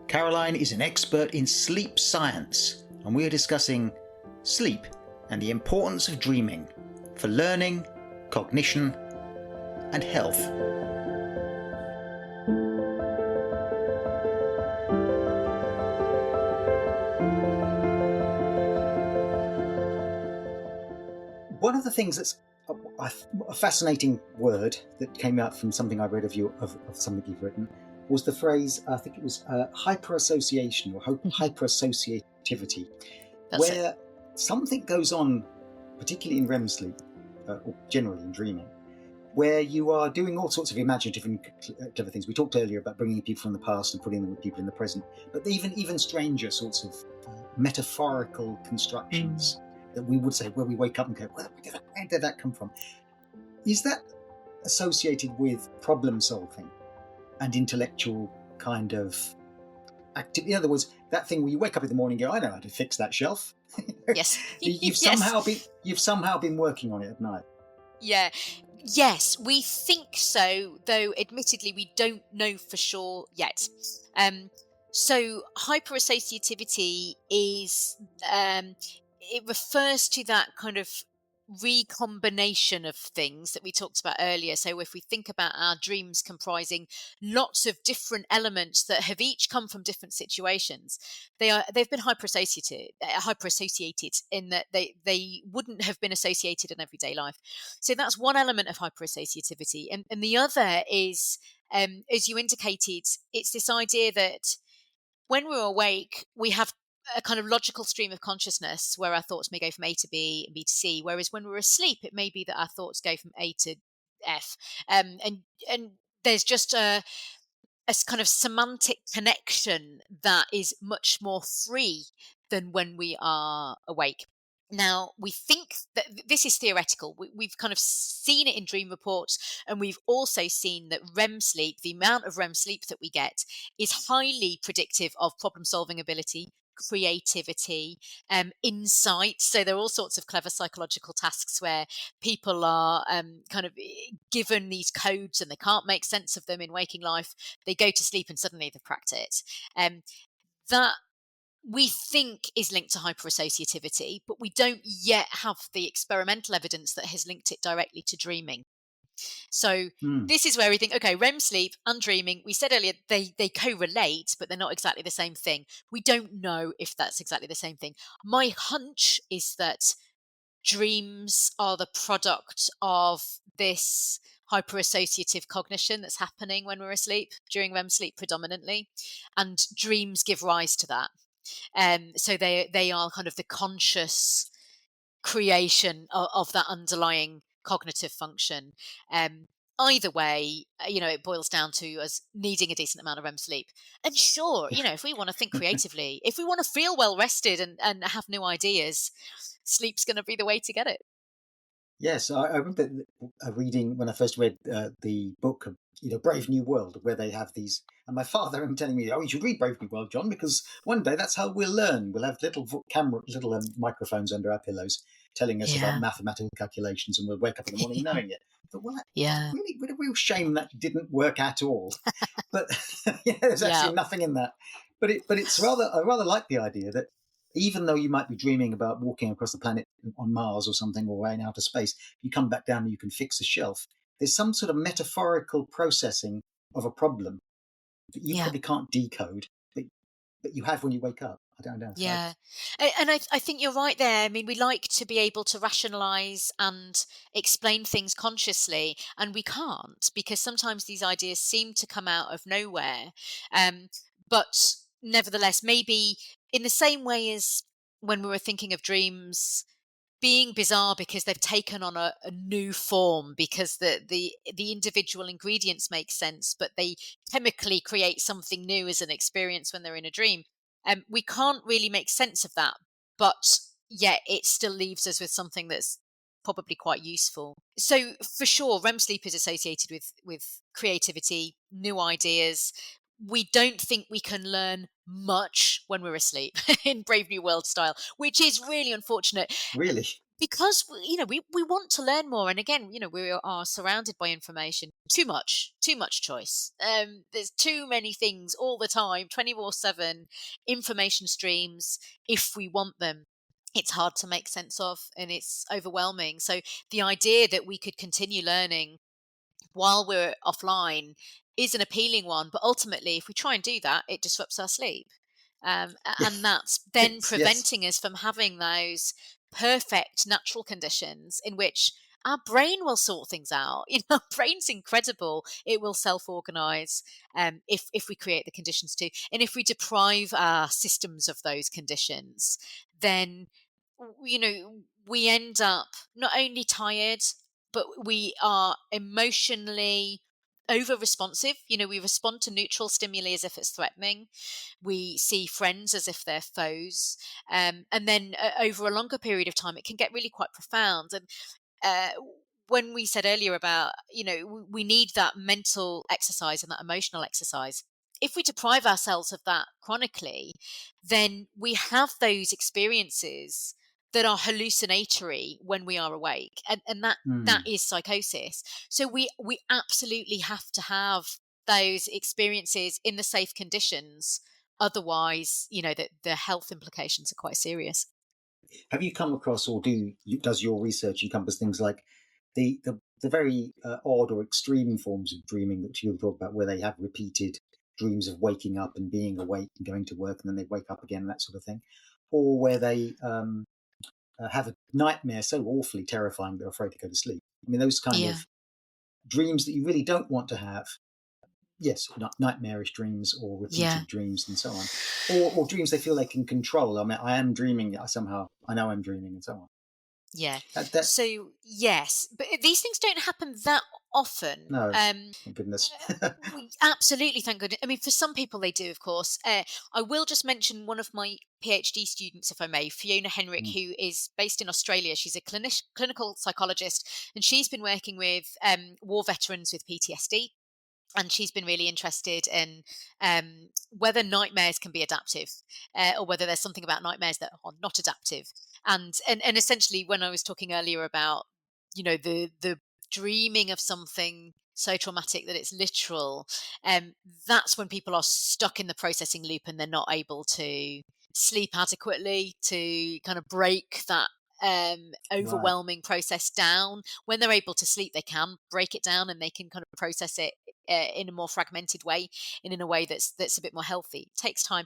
Caroline is an expert in sleep science, and we are discussing sleep and the importance of dreaming for learning, cognition, and health. One of the things that's a fascinating word that came out from something I read of you, of something you've written, was the phrase, I think it was hyperassociation or hyperassociativity, where something goes on, particularly in REM sleep, or generally in dreaming, where you are doing all sorts of imaginative and clever things. We talked earlier about bringing people from the past and putting them with people in the present, but even stranger sorts of metaphorical constructions that we would say, where we wake up and go, where did that come from? Is that associated with problem solving and intellectual kind of activity? In other words, that thing where you wake up in the morning and go, I know how to fix that shelf. Yes. You've somehow been working on it at night. Yeah. Yes, we think so, though admittedly we don't know for sure yet. So hyperassociativity is it refers to that kind of recombination of things that we talked about earlier. So if we think about our dreams comprising lots of different elements that have each come from different situations, they've been hyperassociated in that they wouldn't have been associated in everyday life. So that's one element of hyperassociativity, and the other is, as you indicated, it's this idea that when we're awake, we have a kind of logical stream of consciousness where our thoughts may go from A to B and B to C, whereas when we're asleep, it may be that our thoughts go from A to F. And there's just a kind of semantic connection that is much more free than when we are awake. Now, we think that this is theoretical. We've kind of seen it in dream reports, and we've also seen that REM sleep, the amount of REM sleep that we get, is highly predictive of problem-solving ability, creativity, insight. So there are all sorts of clever psychological tasks where people are kind of given these codes and they can't make sense of them in waking life. They go to sleep and suddenly they've cracked it. That we think is linked to hyperassociativity, but we don't yet have the experimental evidence that has linked it directly to dreaming. So this is where we think, okay, REM sleep and dreaming, we said earlier, they correlate, but they're not exactly the same thing. We don't know if that's exactly the same thing. My hunch is that dreams are the product of this hyperassociative cognition that's happening when we're asleep, during REM sleep predominantly, and dreams give rise to that. So they are kind of the conscious creation of that underlying cognitive function. Either way, it boils down to us needing a decent amount of REM sleep. And sure, if we want to think creatively, if we want to feel well rested and have new ideas, sleep's going to be the way to get it. Yes, I remember reading when I first read the book, Brave New World, where they have these. And my father telling me, "Oh, you should read Brave New World, John, because one day that's how we'll learn. We'll have little microphones under our pillows telling us about mathematical calculations, and we'll wake up in the morning knowing it." But really, with a real shame that didn't work at all. But there's actually nothing in that. But it's I rather like the idea that, even though you might be dreaming about walking across the planet on Mars or something, or in outer space, you come back down and you can fix a shelf. There's some sort of metaphorical processing of a problem that you probably can't decode, but you have when you wake up. I don't know. Yeah. And I think you're right there. I mean, we like to be able to rationalize and explain things consciously, and we can't, because sometimes these ideas seem to come out of nowhere. But nevertheless, maybe in the same way as when we were thinking of dreams being bizarre because they've taken on a new form, because the individual ingredients make sense, but they chemically create something new as an experience when they're in a dream. We can't really make sense of that, but yet it still leaves us with something that's probably quite useful. So for sure, REM sleep is associated with creativity, new ideas. We don't think we can learn much when we're asleep in Brave New World style, which is really unfortunate. Really? Because we want to learn more, and again, we are surrounded by information. Too much choice. There's too many things all the time, 24/7 information streams. If we want them, it's hard to make sense of, and it's overwhelming. So the idea that we could continue learning while we're offline is an appealing one, but ultimately, if we try and do that, it disrupts our sleep. And that's then preventing us from having those perfect natural conditions in which our brain will sort things out. Our brain's incredible. It will self-organize if we create the conditions to. And if we deprive our systems of those conditions, then, we end up not only tired, but we are emotionally over responsive. We respond to neutral stimuli as if it's threatening. We see friends as if they're foes. And then over a longer period of time, it can get really quite profound. And when we said earlier about, we need that mental exercise and that emotional exercise, if we deprive ourselves of that chronically, then we have those experiences that are hallucinatory when we are awake, and that is psychosis. So we absolutely have to have those experiences in the safe conditions. Otherwise, the health implications are quite serious. Have you come across, or does your research encompass things like the very odd or extreme forms of dreaming that you'll talk about, where they have repeated dreams of waking up and being awake and going to work, and then they wake up again, that sort of thing, or where they have a nightmare so awfully terrifying they're afraid to go to sleep? I mean, those kind of dreams that you really don't want to have. Yes, nightmarish dreams or repeated dreams and so on. Or dreams they feel they can control. I mean, I am dreaming, somehow I know I'm dreaming, and so on. Yeah. So, yes, but these things don't happen that often. No, thank goodness. Absolutely, thank goodness. I mean, for some people they do, of course. I will just mention one of my PhD students, if I may, Fiona Henrik, who is based in Australia. She's a clinical psychologist, and she's been working with war veterans with PTSD. and she's been really interested in whether nightmares can be adaptive, or whether there's something about nightmares that are not adaptive. And essentially, when I was talking earlier about, the dreaming of something so traumatic that it's literal, that's when people are stuck in the processing loop and they're not able to sleep adequately to kind of break that Right. overwhelming process down. When they're able to sleep, they can break it down and they can kind of process it in a more fragmented way, and in a way that's a bit more healthy. It takes time.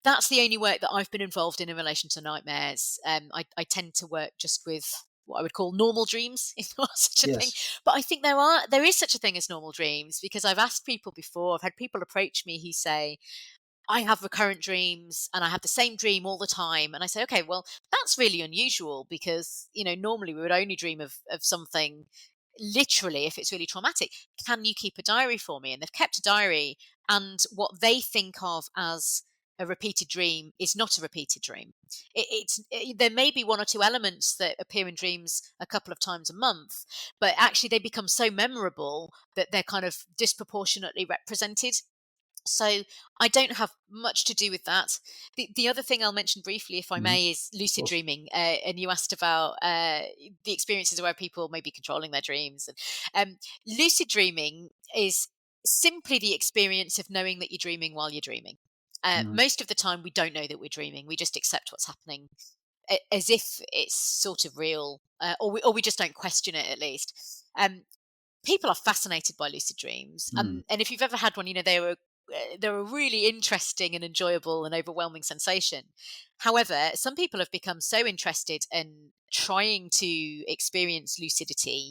That's the only work that I've been involved in relation to nightmares. I tend to work just with what I would call normal dreams, if there was such a thing. Yes. But I think there is such a thing as normal dreams, because I've asked people before. I've had people approach me who say, I have recurrent dreams and I have the same dream all the time. And I say, okay, well, that's really unusual, because, normally we would only dream of something literally if it's really traumatic. Can you keep a diary for me? And they've kept a diary, and what they think of as a repeated dream is not a repeated dream. There may be one or two elements that appear in dreams a couple of times a month, but actually they become so memorable that they're kind of disproportionately represented. So I don't have much to do with that. The other thing I'll mention briefly, if I Mhm. may, is Of lucid course. dreaming. And you asked about the experiences where people may be controlling their dreams. And lucid dreaming is simply the experience of knowing that you're dreaming while you're dreaming. Mhm. Most of the time, we don't know that we're dreaming. We just accept what's happening as if it's sort of real, or we just don't question it, at least. People are fascinated by lucid dreams, Mm. and if you've ever had one, they're a really interesting and enjoyable and overwhelming sensation. However, some people have become so interested in trying to experience lucidity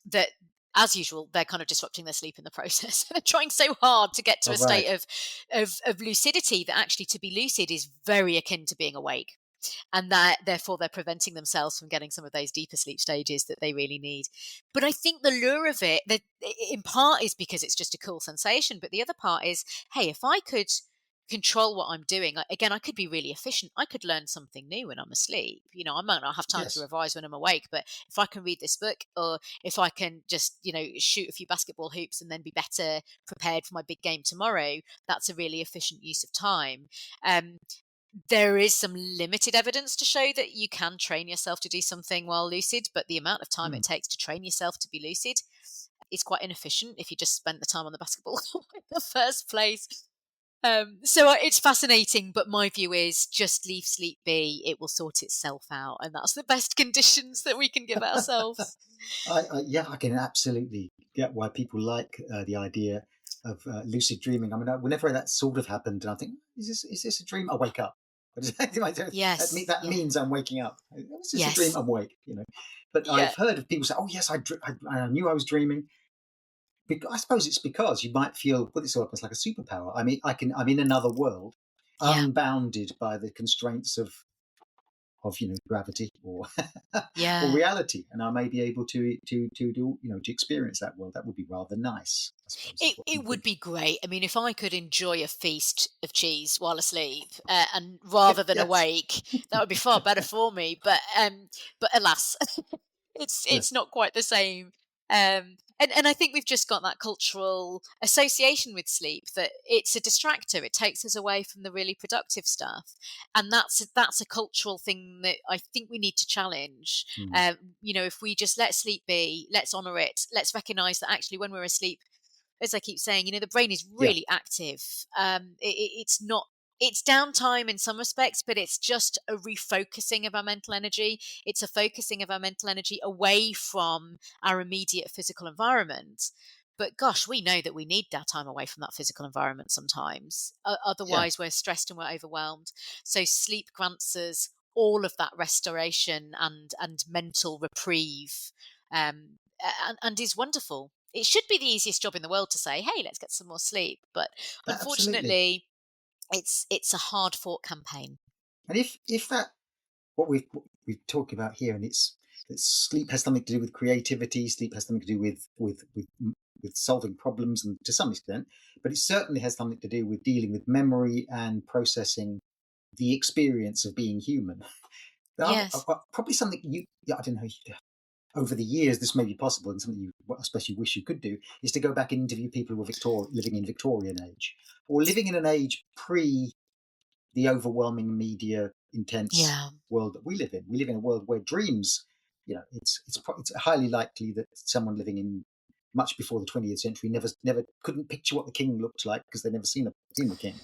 that, as usual, they're kind of disrupting their sleep in the process. They're trying so hard to get to All a state right. of lucidity that actually to be lucid is very akin to being awake, and that therefore they're preventing themselves from getting some of those deeper sleep stages that they really need. But I think the lure of it, that in part, is because it's just a cool sensation, but the other part is, hey, if I could control what I'm doing, again, I could be really efficient. I could learn something new when I'm asleep. I might not have time to Yes. revise when I'm awake, but if I can read this book, or if I can just shoot a few basketball hoops and then be better prepared for my big game tomorrow, that's a really efficient use of time. um, there is some limited evidence to show that you can train yourself to do something while lucid, but the amount of time it Mm. takes to train yourself to be lucid is quite inefficient if you just spent the time on the basketball court in the first place. So it's fascinating, but my view is just leave sleep be. It will sort itself out, and that's the best conditions that we can give ourselves. Yeah, I can absolutely get why people like the idea of lucid dreaming. I mean, whenever that sort of happened, and I think, is this a dream? I wake up. Yes. That Yeah. means I'm waking up. Is this a dream? Yes. I'm awake. But Yeah. I've heard of people say, "Oh yes, I knew I was dreaming." I suppose it's because you might feel, well, it's almost like a superpower. I mean, I'm in another world, Yeah. unbounded by the constraints of gravity or or Yeah. reality, and I may be able to do to experience that world. That would be rather nice, I suppose, is It what I'm it would thinking. be great. I mean, if I could enjoy a feast of cheese while asleep, and rather than Yes, awake, that would be far better for me. But alas, it's yes, not quite the same. And I think we've just got that cultural association with sleep, that it's a distractor. It takes us away from the really productive stuff, and that's a cultural thing that I think we need to challenge. mm, If we just let sleep be, let's honor it. Let's recognize that actually when we're asleep, as I keep saying, the brain is yeah, really active. It's not. It's downtime in some respects, but it's just a refocusing of our mental energy. It's a focusing of our mental energy away from our immediate physical environment. But gosh, we know that we need that time away from that physical environment sometimes. yeah, Otherwise, we're stressed and we're overwhelmed. So sleep grants us all of that restoration and mental reprieve, and is wonderful. It should be the easiest job in the world to say, "Hey, let's get some more sleep," but absolutely. unfortunately, it's a hard fought campaign. And if that what we've talked about here, and it's that sleep has something to do with creativity, sleep has something to do with solving problems, and to some extent, but it certainly has something to do with dealing with memory and processing the experience of being human. Yes. Probably something yeah, I don't know. over the years, this may be possible, and something you especially wish you could do, is to go back and interview people who were living in Victorian age, or living in an age pre the overwhelming media intense world that we live in. We live in a world where dreams, it's highly likely that someone living in much before the 20th century never couldn't picture what the king looked like because they'd never seen the king.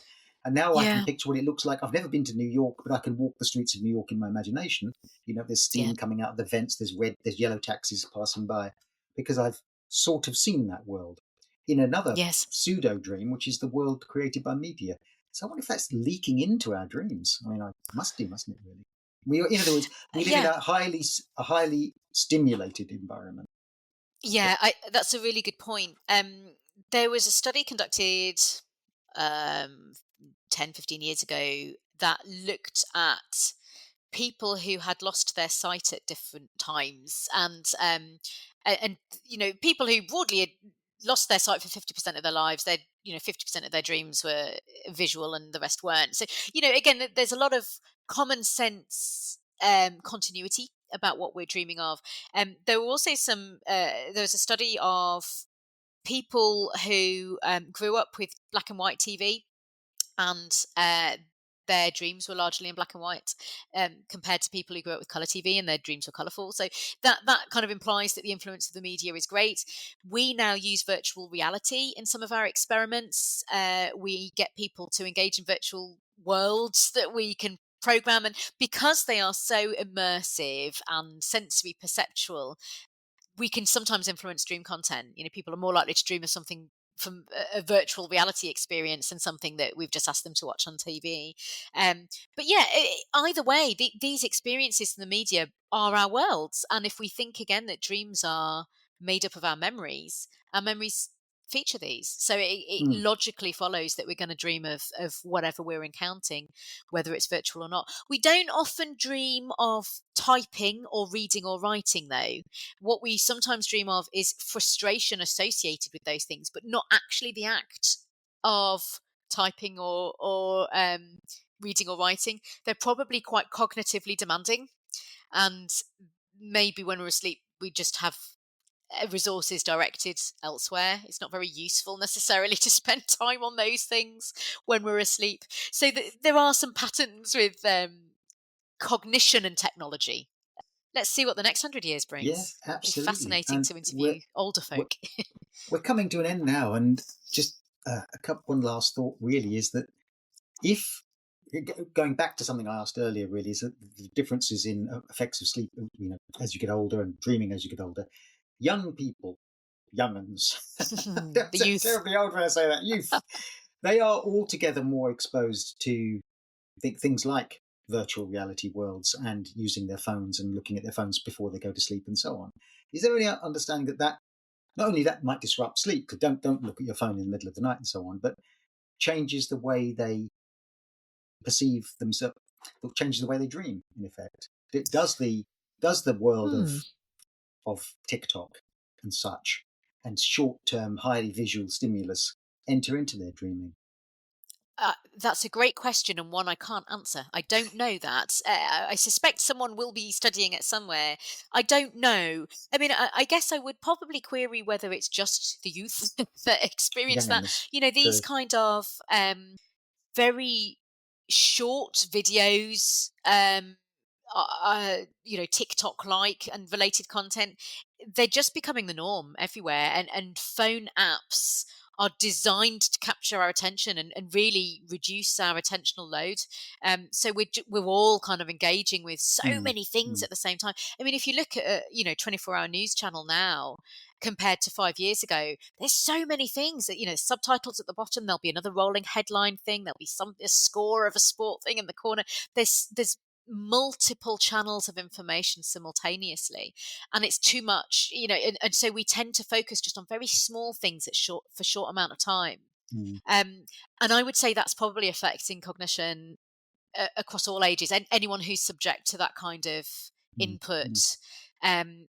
And now I can picture what it looks like. I've never been to New York, but I can walk the streets of New York in my imagination. There's steam coming out of the vents, there's yellow taxis passing by, because I've sort of seen that world in another pseudo dream, which is the world created by media. So I wonder if that's leaking into our dreams. I mean, must do, mustn't it? Really, in other words, we live in a highly stimulated environment. Yeah, that's a really good point. There was a study conducted 10, 15 years ago that looked at people who had lost their sight at different times, and people who broadly had lost their sight for 50% of their lives. 50% of their dreams were visual and the rest weren't. So again, there's a lot of common sense continuity about what we're dreaming of. There were also there was a study of people who grew up with black and white TV, and their dreams were largely in black and white, compared to people who grew up with colour TV and their dreams were colourful. So that kind of implies that the influence of the media is great. We now use virtual reality in some of our experiments. We get people to engage in virtual worlds that we can program, and because they are so immersive and sensory perceptual, we can sometimes influence dream content. People are more likely to dream of something from a virtual reality experience than something that we've just asked them to watch on TV. But yeah, either way, these experiences in the media are our worlds. And if we think again that dreams are made up of our memories feature these. So it logically follows that we're going to dream of whatever we're encountering, whether it's virtual or not. We don't often dream of typing or reading or writing, though. What we sometimes dream of is frustration associated with those things, but not actually the act of typing or reading or writing. They're probably quite cognitively demanding, and maybe when we're asleep, we just have resources directed elsewhere. It's not very useful necessarily to spend time on those things when we're asleep. So there are some patterns with cognition and technology. Let's see what the next 100 years brings. Yeah, absolutely. It'll be fascinating to interview older folk. We're coming to an end now, and just one last thought really is that if, going back to something I asked earlier, really, is that the differences in effects of sleep, as you get older and dreaming as you get older. Young people, young'uns, The youth. Terribly old when I say that, youth, they are altogether more exposed to things like virtual reality worlds and using their phones and looking at their phones before they go to sleep and so on. Is there any understanding that not only that might disrupt sleep, because don't look at your phone in the middle of the night and so on, but changes the way they perceive themselves, changes the way they dream, in effect? Does the world of TikTok and such and short-term highly visual stimulus enter into their dreaming? That's a great question, and one I can't answer. I don't know that. I suspect someone will be studying it somewhere. I don't know. I mean, I guess I would probably query whether it's just the youth that experience that. These kind of very short videos, TikTok-like and related content, they're just becoming the norm everywhere. And phone apps are designed to capture our attention and really reduce our attentional load. So we're all kind of engaging with so many things at the same time. I mean, if you look at 24-hour news channel now compared to 5 years ago, there's so many things that, subtitles at the bottom, there'll be another rolling headline thing, there'll be a score of a sport thing in the corner. There's multiple channels of information simultaneously, and it's too much, and so we tend to focus just on very small things for short amount of time. And I would say that's probably affecting cognition across all ages. And anyone who's subject to that kind of input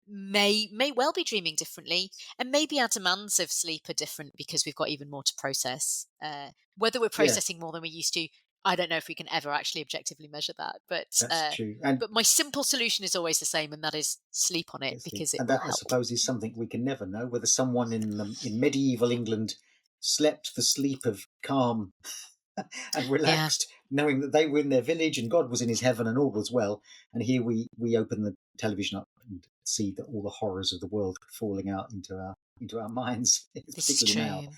may well be dreaming differently, and maybe our demands of sleep are different because we've got even more to process. Whether we're processing more than we used to, I don't know if we can ever actually objectively measure that, but That's true. but my simple solution is always the same, and that is sleep on it, because it and will that, I help. suppose, is something we can never know, whether someone in medieval England slept the sleep of calm and relaxed, knowing that they were in their village and God was in his heaven and all was well. And here we open the television up and see that all the horrors of the world falling out into our minds, particularly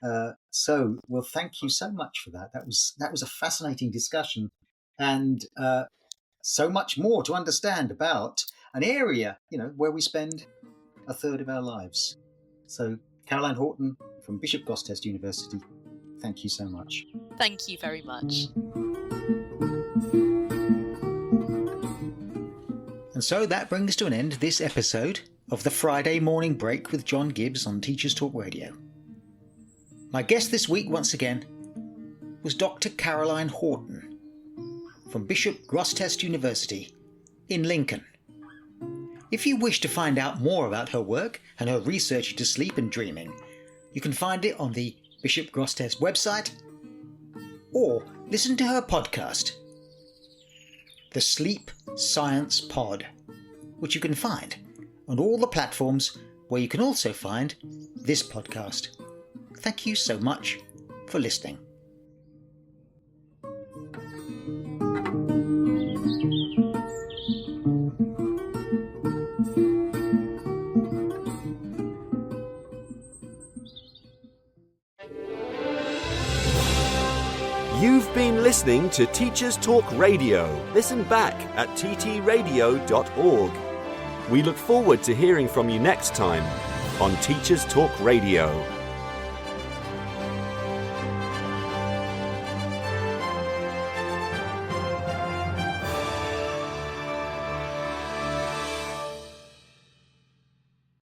now. So, well, thank you so much for that. That was a fascinating discussion, and so much more to understand about an area, where we spend a third of our lives. So, Caroline Horton from Bishop Gostest University, thank you so much. Thank you very much. And so that brings to an end this episode of the Friday Morning Break with John Gibbs on Teachers Talk Radio. My guest this week, once again, was Dr. Caroline Horton from Bishop Gostest University in Lincoln. If you wish to find out more about her work and her research into sleep and dreaming, you can find it on the Bishop Gostest website, or listen to her podcast, The Sleep Science Pod, which you can find on all the platforms where you can also find this podcast. Thank you so much for listening. You've been listening to Teachers Talk Radio. Listen back at ttradio.org. We look forward to hearing from you next time on Teachers Talk Radio.